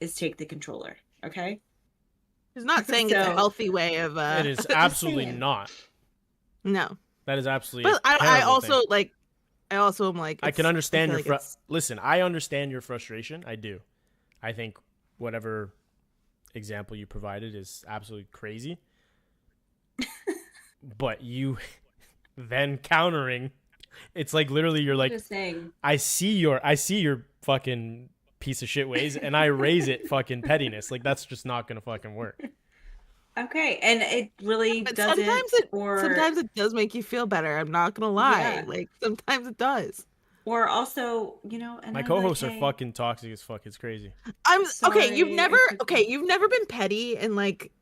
is take the controller. Okay, He's not saying it's a healthy way of It is absolutely not. No. That is absolutely But I also am like I can understand your like listen, I understand your frustration. I do. I think whatever example you provided is absolutely crazy. But you then countering, it's like literally you're like, just saying. I see your fucking piece of shit ways and I raise it fucking pettiness. Like that's just not gonna fucking work. Okay, and it really doesn't. Sometimes it does make you feel better. I'm not gonna lie. Yeah. Like sometimes it does. Or also, you know, and my I'm co-hosts like, are hey, fucking toxic as fuck. It's crazy. Okay. You've Sorry. never been petty and like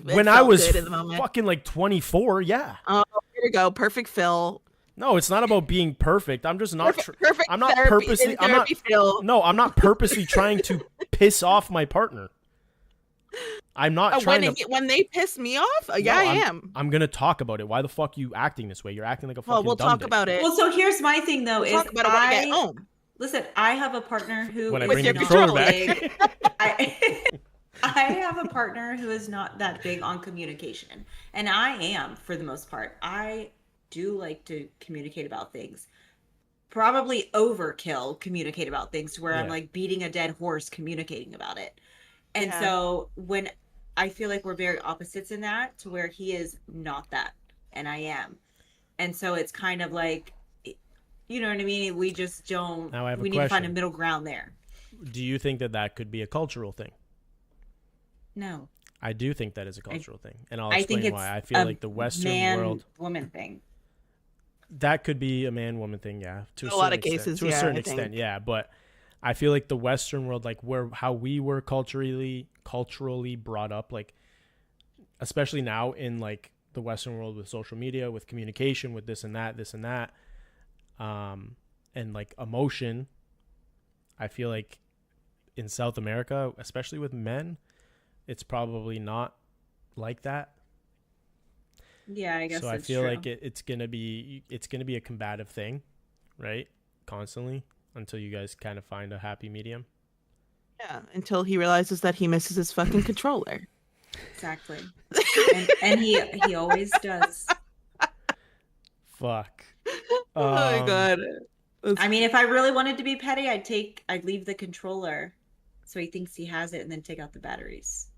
When I was good in the moment. fucking like 24, yeah. Oh, here we go. Perfect Phil. No, it's not about being perfect. I'm just not. Perfect. I'm not therapy, purposely. I'm not. Phil. No, I'm not purposely trying to piss off my partner. I'm not trying to. When they piss me off, yeah, I am. I'm gonna talk about it. Why the fuck are you acting this way? You're acting like a fucking. Well, we'll dumb talk dick. about it. Well, so here's my thing though: is talk about it when I get home. Listen, I have a partner who When I is bring the not controller back. big. I have a partner who is not that big on communication, and I am for the most part. I do like to communicate about things. Probably overkill communicate about things to where I'm like beating a dead horse communicating about it. And so when I feel like we're very opposites in that, to where he is not that and I am. And so it's kind of like, you know what I mean? We just don't, Now I have a we need to find a question. middle ground there. Do you think that could be a cultural thing? No. I do think that is a cultural thing, and I'll I explain think it's why. I feel like the Western world, woman thing. that could be a man-woman thing, yeah. To a lot of cases, to a certain I extent, think. yeah. But I feel like the Western world, like how we were culturally brought up, like especially now in like the Western world with social media, with communication, with this and that, and like emotion. I feel like in South America, especially with men, it's probably not like that. Yeah, I guess so. I feel like it's gonna be a combative thing, right? Constantly until you guys kind of find a happy medium. Yeah, until he realizes that he misses his fucking controller. Exactly. And he always does. Fuck. Oh my god. I mean, if I really wanted to be petty, I'd leave the controller so he thinks he has it and then take out the batteries.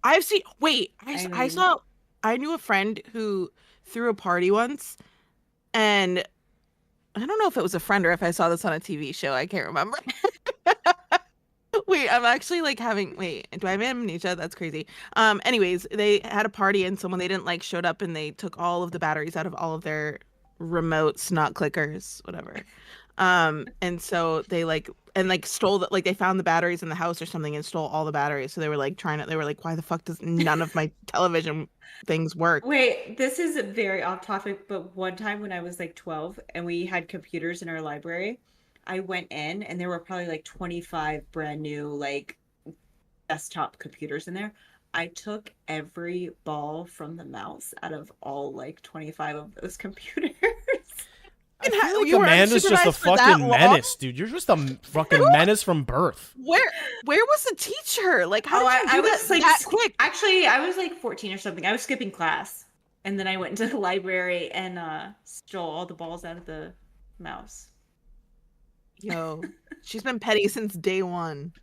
I've seen. Wait, I I mean, saw. I knew a friend who threw a party once, and I don't know if it was a friend or if I saw this on a TV show. I can't remember. Wait, I'm actually like having. Wait, do I have amnesia? That's crazy. Anyways, they had a party and someone they didn't like showed up and they took all of the batteries out of all of their remotes, not clickers, whatever. And so they like and like stole the like they found the batteries in the house or something and stole all the batteries. So they were like trying to. They were like, why the fuck does none of my television things work? wait, this is very off topic, but one time when I was like 12 and we had computers in our library, I went in and there were probably like 25 brand new like desktop computers in there. I took every ball from the mouse out of all like 25 of those computers. I feel like You were Amanda's just a unsupervised for that fucking long? menace, dude. You're just a fucking menace from birth. Where was the teacher? Like, how did you I do was that like that quick? actually I was like 14 or something. I was skipping class. And then I went into the library and stole all the balls out of the mouse. Yo, she's been petty since day one.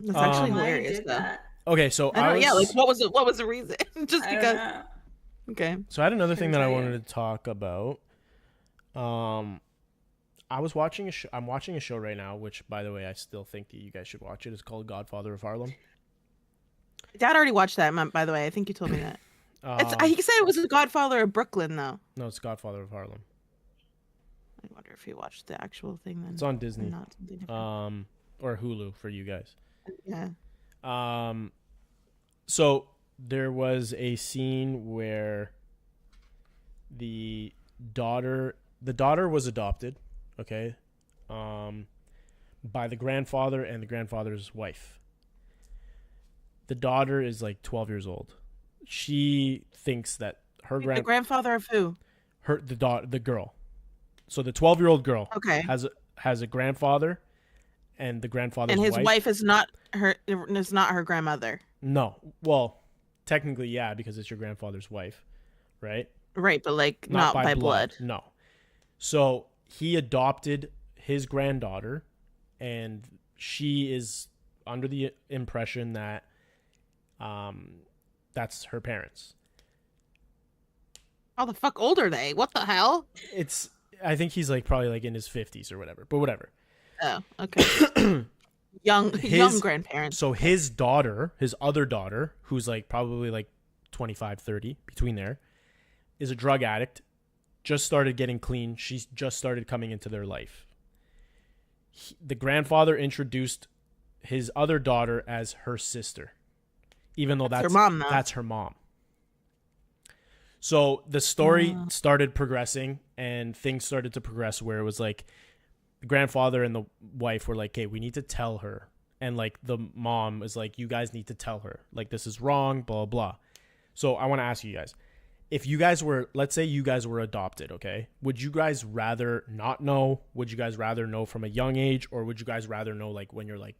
That's actually Um, Why I hilarious, did though. that. Okay, so I don't. Yeah, like what was it? What was the reason? Just I don't because. know. Okay. So I had another thing that I Couldn't tell wanted to talk about. I was watching a show. I'm watching a show right now, which, by the way, I still think that you guys should watch it. It's called Godfather of Harlem. Dad already watched that. By the way, I think you told me that. He said it was The Godfather of Brooklyn, though. No, it's Godfather of Harlem. I wonder if he watched the actual thing then. It's on Disney. Not something different. Or Hulu for you guys. Yeah. So there was a scene where the daughter was adopted, okay, by the grandfather and the grandfather's wife. The daughter is like 12 years old. She thinks that The grandfather of who? the girl. So the 12-year-old girl Okay. has a grandfather, and the grandfather's And his wife is not her grandmother. No. Well, technically, yeah, because it's your grandfather's wife, right? Right, but like not by blood. No. So he adopted his granddaughter, and she is under the impression that that's her parents. How the fuck old are they? What the hell? I think he's like probably like in his 50s or whatever, but whatever. Oh, okay. young grandparents. So his daughter, his other daughter, who's like probably like 25, 30, between there, is a drug addict, just started getting clean. She's just started coming into their life. The grandfather introduced his other daughter as her sister, even though that's her mom, though. That's her mom. So the story started progressing, and things started to progress where it was like the grandfather and the wife were like, "Hey, we need to tell her," and like the mom is like, "You guys need to tell her. Like this is wrong." Blah blah. So I want to ask you guys, if you guys were, let's say you guys were adopted, okay? Would you guys rather not know? Would you guys rather know from a young age, or would you guys rather know like when you're like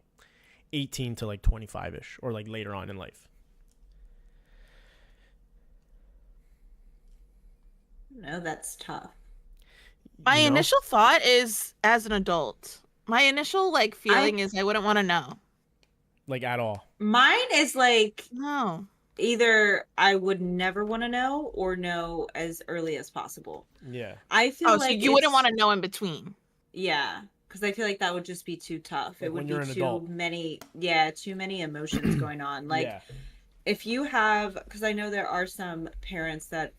18 to like 25-ish, or like later on in life? No, that's tough. My You know? initial thought is as an adult. My initial like feeling is I wouldn't want to know. Like at all. Mine is like No. either I would never want to know or know as early as possible. Yeah. I feel Oh, like so you wouldn't want to know in between. Yeah, because I feel like that would just be too tough. Like it would when you're be an too adult. many, too many emotions going on. Like yeah. if you have, because I know there are some parents that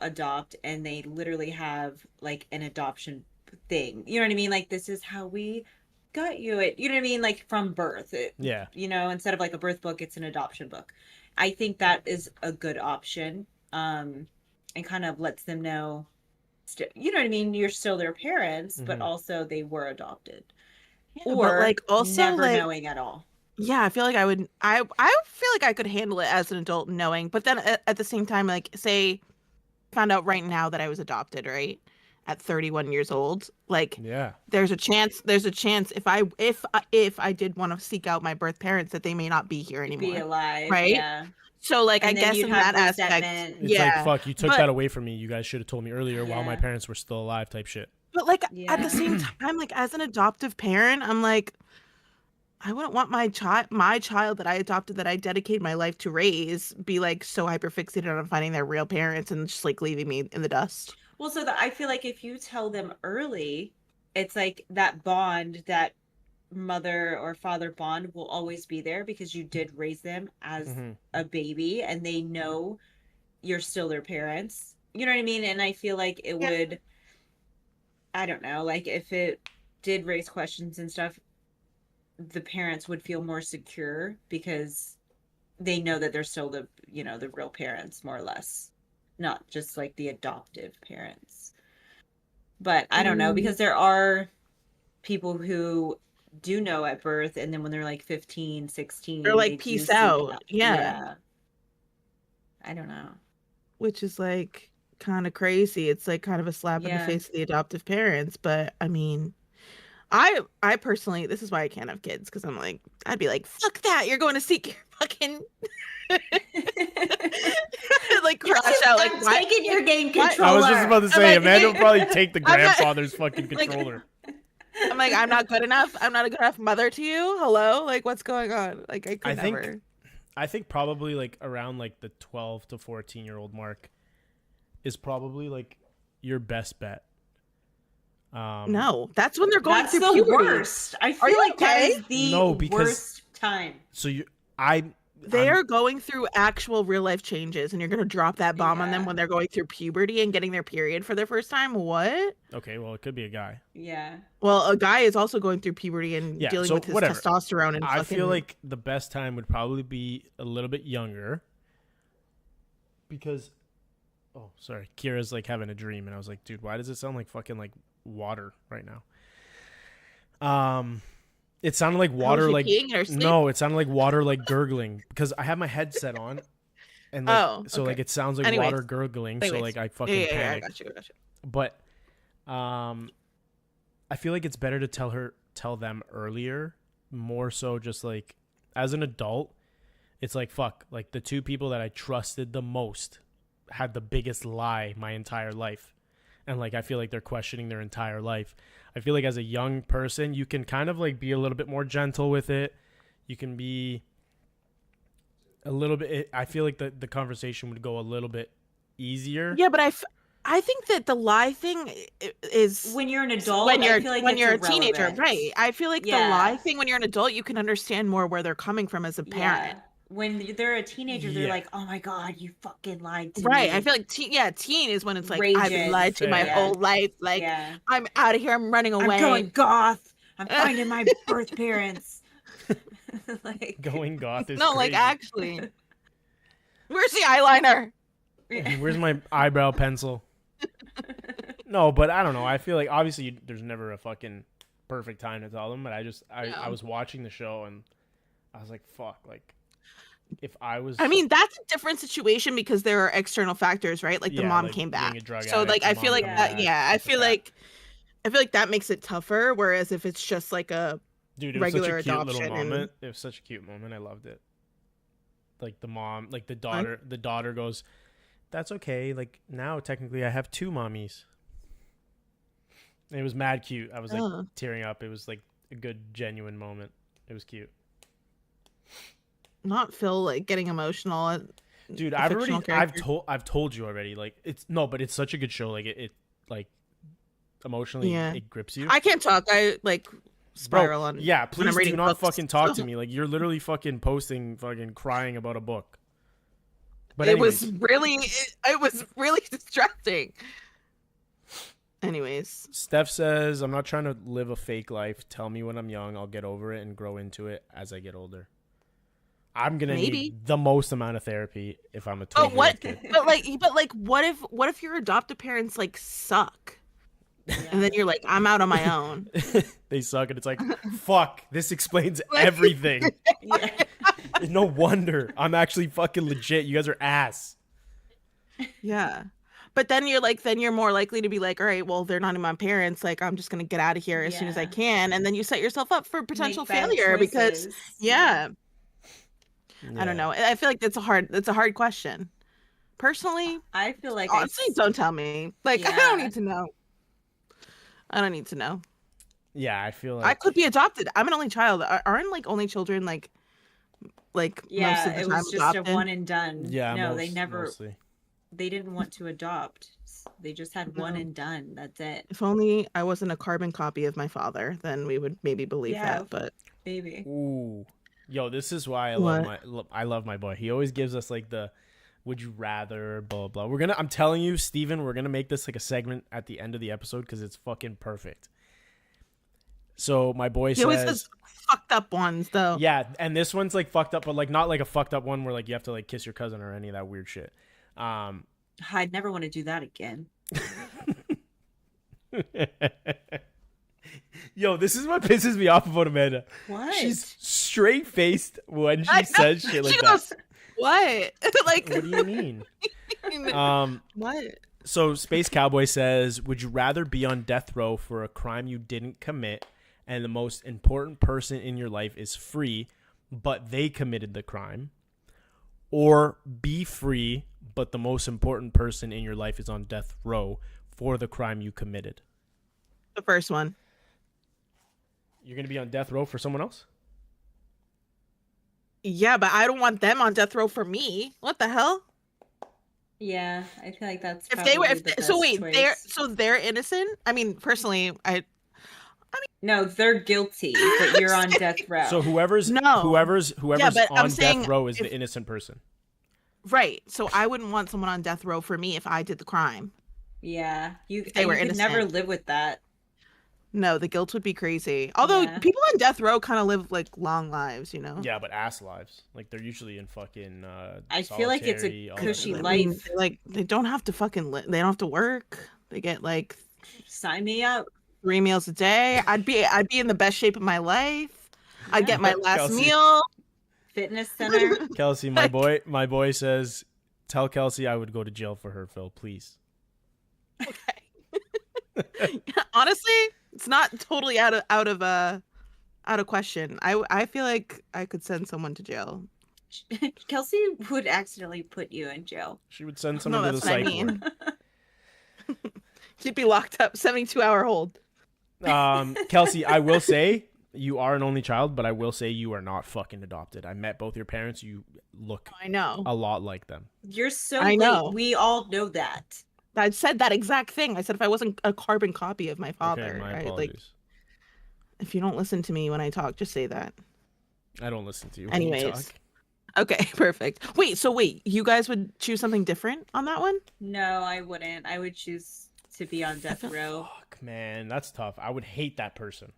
adopt and they literally have like an adoption thing. You know what I mean? Like this is how we got you it. You know what I mean? Like from birth. Yeah. You know, instead of like a birth book, it's an adoption book. I think that is a good option. And kind of lets them know, you know what I mean? You're still their parents, but Mhm. also they were adopted. Yeah, Or but like also never like knowing at all. yeah, I feel like I would. I feel like I could handle it as an adult knowing, but then at the same time, like say, found out right now that I was adopted, right? at 31 years old. Like, Yeah. there's a chance if I did want to seek out my birth parents that they may not be here anymore. Be alive, right? yeah. So like I And then guess you'd in have that aspect, resentment. It's like, yeah. fuck, you took But- that away from me. You guys should have told me earlier while my Yeah. parents were still alive type shit. But like at Yeah. the same time, like as an adoptive parent, I'm like, I wouldn't want my child that I adopted, that I dedicated my life to raise, be like so hyperfixated on finding their real parents and just like leaving me in the dust. Well, so I feel like if you tell them early, it's like that bond, that mother or father bond will always be there because you did raise them as Mhm. a baby and they know you're still their parents. You know what I mean? And I feel like it Yeah. would, I don't know, like if it did raise questions and stuff, the parents would feel more secure because they know that they're still the, you know, the real parents, more or less, not just like the adoptive parents. But I don't know, because there are people who do know at birth, and then when they're like 15, 16, They're like, they do peace seek out. out. Yeah. I don't know. Which is like kind of crazy. It's like kind of a slap in the Yeah. face of the adoptive parents. But I mean, I personally, this is why I can't have kids, because I'm like, I'd be like, fuck that. You're going to seek your fucking like crash out. Like, I'm why? taking your game What? controller. I was just about to say, like- Amanda will probably take the I'm not- grandfather's fucking like- controller. I'm like, I'm not good enough. I'm not a good enough mother to you. Hello? Like, what's going on? Like, I could I think- never. I think probably like around like the 12 to 14-year-old mark is probably like your best bet. No, that's when they're going That's through the puberty. worst. I Are feel you like that okay? is the No, because- worst time. So They I'm- are going through actual real life changes, and you're gonna drop that bomb on them Yeah. when they're going through puberty and getting their period for their first time. What? Okay, well, it could be a guy. Yeah. Well, a guy is also going through puberty and Yeah, dealing so with his whatever. testosterone and I fucking. feel like the best time would probably be a little bit younger. Because, oh, sorry, Kira's like having a dream, and I was like, dude, why does it sound like fucking like water right now? It sounded like water, she like peeing in her sleep? no, it sounded like water, like gurgling, because I have my headset on, and like, Oh, so okay. like it sounds like Anyways. water gurgling, so Anyways. like I yeah, fucking yeah, I panic. got you. I got you. But I feel like it's better to tell them earlier, more so just like as an adult, it's like fuck, like the two people that I trusted the most had the biggest lie my entire life. And like I feel like they're questioning their entire life. I feel like as a young person, you can kind of like be a little bit more gentle with it. You can be a little bit, I feel like the conversation would go a little bit easier. Yeah, but I think that the lie thing is When you're an adult, when you're I feel like when it's you're a teenager, irrelevant. right? I feel like Yeah. the lie thing when you're an adult, you can understand more where they're coming from as a parent. Yeah. When they're a teenager, they're Yeah. like, "Oh my god, you fucking lied to Right. me." I feel like teen is when it's like I've been Raging. lied to my Fair. whole life. Like yeah. I'm out of here. I'm running away. I'm going goth. I'm finding my birth parents. Like Going goth is no, like crazy. actually. Where's the eyeliner? Where's my eyebrow pencil? No, but I don't know. I feel like obviously there's never a fucking perfect time to tell them, but I No. was watching the show and I was like, fuck, like if I was I mean, that's a different situation because there are external factors, right? Like the Yeah, mom like came being back. a drug So addict, like the I mom feel like coming that back, yeah, I stuff feel like like that makes it tougher, whereas if it's just like a dude, it was such regular a cute little adoption and- moment. It was such a cute moment. I loved it. Like the mom, like the daughter goes, "That's okay. Like now technically I have two mommies." And it was mad cute. I was like Oh. tearing up. It was like a good genuine moment. It was cute. not Phil like getting emotional. Dude, the I've fictional character. I've told you already. Like but it's such a good show. Like it like emotionally Yeah. it grips you. I can't talk. I like spiral on. Yeah, when please I'm do reading not books. fucking talk to me. Like you're literally fucking posting fucking crying about a book. But It anyways, was really distracting. Anyways, Steph says, "I'm not trying to live a fake life. Tell me when I'm young, I'll get over it and grow into it as I get older." I'm gonna Maybe. need the most amount of therapy if I'm a but 12-year-old what? kid. But like, what if your adoptive parents like suck, and then you're like, I'm out on my own. They suck, and it's like, fuck. This explains Like- everything. yeah. No wonder I'm actually fucking legit. You guys are ass. Yeah. But then you're more likely to be like, all right, well, they're not my parents. Like, I'm just gonna get out of here as soon as I Yeah. can, and then you set yourself up for potential Make bad failure because, choices. yeah, I don't Yeah. know. I feel like that's a hard question. Personally, I feel like honestly, don't tell me. Like, I don't Yeah. need to know. I don't need to know. Yeah, I feel I like could be adopted. I'm an only child. Aren't like only children like most of Yeah, the it time was just a adopted? one and done. yeah, No, they never mostly. they didn't want to adopt. They just had one No. and done. That's it. If only I wasn't a carbon copy of my father, then we would maybe believe Yeah. that. But Baby. Ooh. Yo, this is why What? I love my boy. He always gives us like the would you rather blah blah. I'm telling you, Steven, we're gonna make this like a segment at the end of the episode because it's fucking perfect. So my boy he always says says fucked up ones though. yeah, and this one's like fucked up, but like not like a fucked up one where like you have to like kiss your cousin or any of that weird shit. I'd never want to do that again. Yo, this is what pisses me off about Amanda. What? She's straight faced when I she know. says shit like She that. goes, what? Like, What do you mean? what? So Space Cowboy says, would you rather be on death row for a crime you didn't commit and the most important person in your life is free, but they committed the crime, or be free, but the most important person in your life is on death row for the crime you committed? The first one. You're going to be on death row for someone else? Yeah, but I don't want them on death row for me. What the hell? Yeah, I feel like that's If they were, probably the so best wait, choice. they're innocent. I mean, personally, No, they're guilty, but you're on death row. So whoever's No. whoever's Yeah, but I'm on saying death row is if- the innocent person. right. So I wouldn't want someone on death row for me if I did the crime. Yeah, you they were could never innocent. live with that. No, the guilt would be crazy. Although Yeah. people on death row kind of live like long lives, you know. Yeah, but ass lives. Like they're usually in fucking I feel like it's a solitary, all that cushy shit. I mean, life. they don't have to fucking they don't have to work. They get like Sign me up. 3 meals a day. I'd be in the best shape of my life. I'd get my last Kelsey. meal. Fitness center. Kelsey, my boy says, tell Kelsey I would go to jail for her, Phil, please. Honestly, it's not totally out of question. I feel like I could send someone to jail. Kelsey would accidentally put you in jail. She would send No, someone to the that's what I psych mean. She'd be locked up, 72-hour hold. ward. Kelsey, I will say you are an only child, but I will say you are not fucking adopted. I met both your parents. You look I know. a lot like them. You're so I know. late. We all know that. I said that exact thing. I said if I wasn't a carbon copy of my father, Okay, my right? apologies. Like if you don't listen to me when I talk, just say that. I don't listen to you when you Anyways. talk. Okay, perfect. Wait, you guys would choose something different on that one? No, I wouldn't. I would choose to be on death feel- row. Fuck, man, that's tough. I would hate that person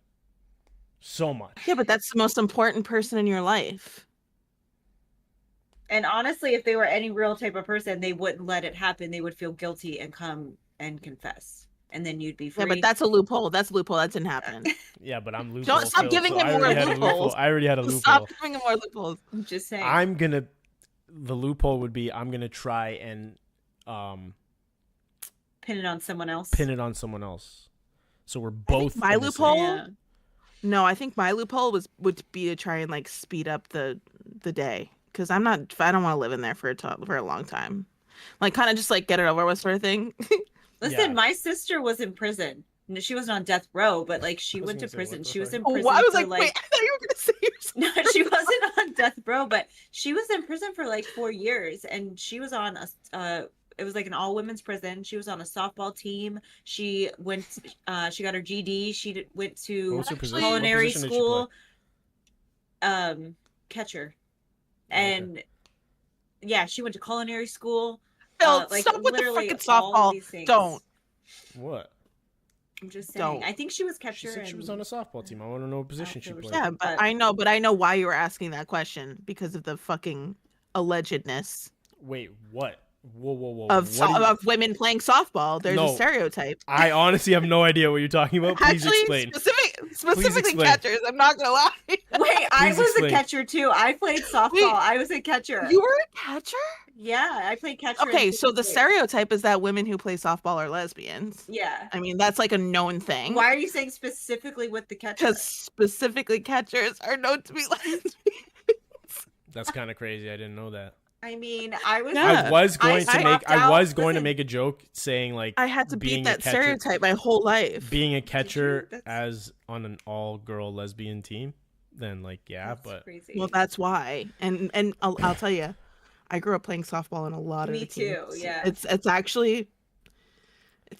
so much. Yeah, but that's the most important person in your life. And honestly, if they were any real type of person, they wouldn't let it happen. They would feel guilty and come and confess. And then you'd be free. Yeah, but that's a loophole. That's a loophole. That didn't happen. Yeah, but I'm loophole. Don't stop Phil, giving so him I more already had a loophole. loopholes. I already had a loophole. Stop giving him more loopholes. I'm just saying. The loophole would be I'm gonna try and Pin it on someone else. pin it on someone else. So we're both my innocent. loophole- Yeah. No, I think my loophole would be to try and like speed up the day because I don't want to live in there for a long time. Like kind of just like get it over with sort of thing. Listen, Yeah. my sister was in prison. No, she wasn't on death row, but like she I was went to gonna say, prison. what the She was fuck? in Oh, prison. I was for, like, wait, I thought you were gonna say yourself. No, she wasn't on death row, but she was in prison for like 4 years, and she was on a. It was like an all women's prison. She was on a softball team. She went. She got her GD. She went What to was her position? culinary What position did she school. Catcher, Okay. and yeah, she went to culinary school. Phil, Like stop with the literally fucking all softball. these things. Don't. What? I'm just saying. Don't. I think she was She catcher. said she and... was on a softball team. I want to know what position she there was- played. Yeah, but I know why you were asking that question because of the fucking allegedness Wait, what? Whoa. of What do you- of women playing softball. There's No. a stereotype. I honestly have no idea what you're talking about. Please Actually, explain. Specifically explain. catchers. I'm not gonna lie. Wait, I Please was explain. a catcher too. I played softball. Wait, I was a catcher. You were a catcher? Yeah, I played catcher. Okay, in so fifth the grade. stereotype is that women who play softball are lesbians. Yeah. I mean, that's like a known thing. Why are you saying specifically with the catcher? Because specifically catchers are known to be lesbians. That's kind of crazy. I didn't know that. I mean, I was. Yeah. I was going I to make. swapped I out- was going to listen. make a joke saying like I had to being beat a that catcher- stereotype my whole life. being a catcher That's- as on an all-girl lesbian team. Then like That's but crazy. Well, that's why. And I'll tell you, I grew up playing softball in a lot of Me the too, teams. yeah. It's actually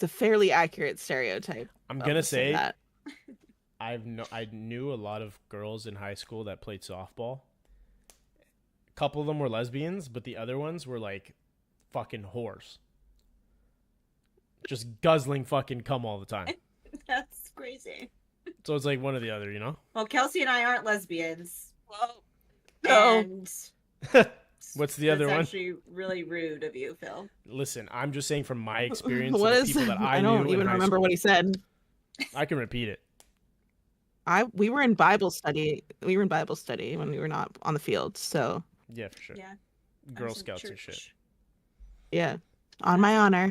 a fairly accurate stereotype. I'm I'll gonna just say say that. I knew a lot of girls in high school that played softball. A couple of them were lesbians, but the other ones were like fucking whores. Just guzzling fucking cum all the time. That's crazy. So it's like one or the other, you know? Well, Kelsey and I aren't lesbians. Well, no. And What's the other that's one? actually really rude of you, Phil. Listen, I'm just saying from my experience What with is? people that I, I don't knew in even high remember school. what he said. I can repeat it. We were in Bible study. We were in Bible study when we were not on the field. So Yeah, for sure. Yeah. I Girl was in Scouts and shit. church. yeah, on my honor.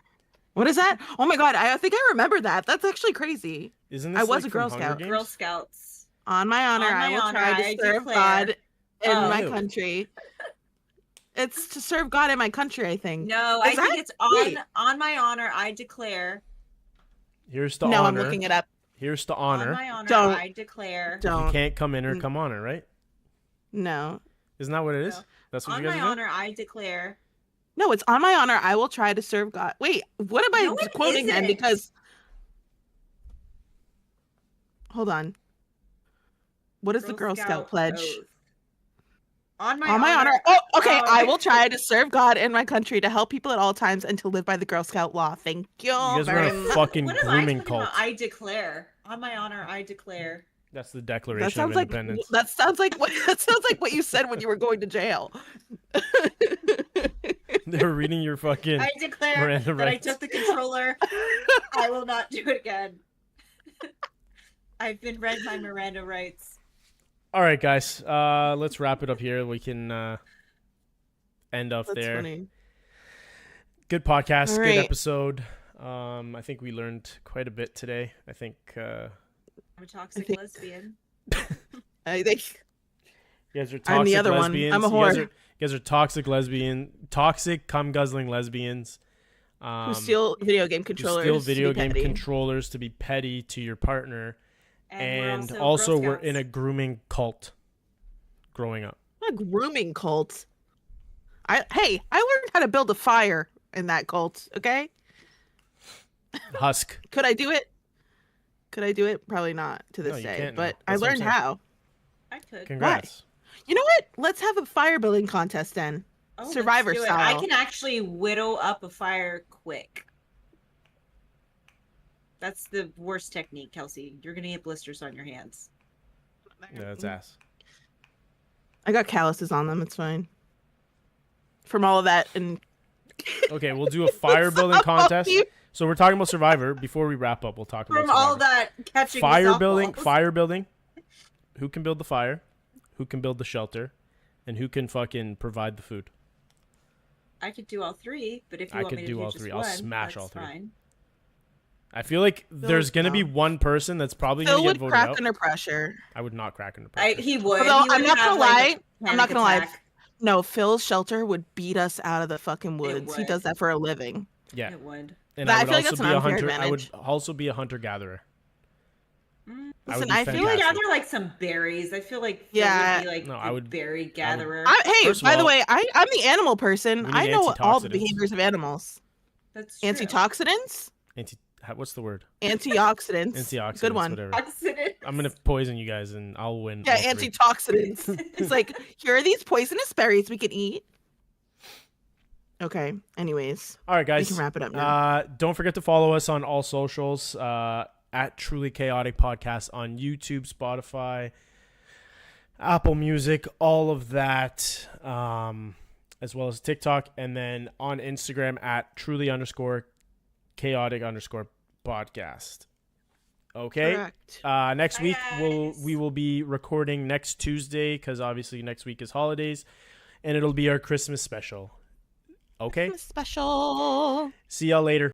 What is that? Oh my god! I think I remember that. That's actually crazy. Isn't I this was like a Girl from Hunger Scout. Games? Girl Scouts. On my honor, On my I will honor, try to I serve declare- God in Oh. my Ew. country. It's to serve God in my country, I think. No, I Is think that- it's wait. on my honor. I declare. Here's to No, honor. I'm looking it up. Here's to On honor. my honor, Don't- I declare. You Don't. can't come in or Mm. come on her, right? No. Isn't that what it is? No. That's what On you guys my are doing? honor, I declare. No, it's on my honor. I will try to serve God. Wait, what am I No, it quoting then? isn't. Because hold on. What is the Girl Scout pledge? oath. On my On my honor. Oh, okay. Oh. I will try to serve God in my country, to help people at all times, and to live by the Girl Scout law. Thank you. You guys were very in a much. fucking What am I grooming talking cult. about? I declare. On my honor, I declare. That's the That Declaration of sounds like Independence. that sounds like what you said when you were going to jail. They were reading your fucking I declare Miranda that rights. I took the controller. I will not do it again. I've been read my Miranda rights. All right, guys. Let's wrap it up here. We can end off That's there. funny. Good podcast. All Good right. episode. I think we learned quite a bit today. I think I'm a toxic think- lesbian. I think you guys are toxic I'm the other one. lesbians. I'm a You whore. guys are toxic cum guzzling lesbians. who steal video game Who controllers. steal to video be game petty. controllers to be petty to your partner, and we're also Girl we're in a Scouts. grooming cult. Growing up, A grooming cult. I learned how to build a fire in that cult. Okay, Husk. could I do it? Probably not to this No, you day, can't but now. I That's what I'm learned saying. how. I could. Congrats. You know what? Let's have a fire building contest then. Oh, let's Survivor do it. style. I can actually whittle up a fire quick. That's the worst technique, Kelsey. You're gonna get blisters on your hands. Yeah, that's ass. I got calluses on them. It's fine. From all of that and Okay, we'll do a fire building contest. So we're talking about Survivor. Before we wrap up, we'll talk about From Survivor. all that catching fire the building. softballs. Fire building. Who can build the fire? Who can build the shelter? And who can fucking provide the food? I could do all three, but if you I want could me to do do all just three. I'll one, smash that's all three. Fine. I feel like there's gonna be no. one person that's probably Phil gonna would get voted crack out. under pressure. I would not crack under pressure. He would. Although He would I'm not have, gonna like, a lie, I'm not panic gonna lie. attack. No, Phil's shelter would beat us out of the fucking woods. He would. does that for a living. Yeah, It would. and But I I would feel like also that's be an a unfair hunter. I would advantage. also be a hunter gatherer. Listen, would I be feel You would like fantastic. gather like some berries. I feel like Phil Yeah. would be like No, the I would- berry gatherer. Hey, First of by the all, way, I'm the animal person. we need I know all the antioxidants. behaviors of animals. That's true. Antioxidants? What's the word? Antioxidants. Antioxidants. Good one. Whatever. Antioxidants. I'm gonna poison you guys and I'll win. Yeah, all three. antioxidants. It's like, here are these poisonous berries we can eat. Okay, anyways. All right, We guys. can wrap it up now. Don't forget to follow us on all socials at Truly Chaotic Podcast on YouTube, Spotify, Apple Music, all of that, as well as TikTok, and then on Instagram at Truly_Chaotic_podcast. Okay. Correct. Next Bye, week guys. we will be recording next Tuesday because obviously next week is holidays, and it'll be our Christmas special. Okay. Special. See y'all later.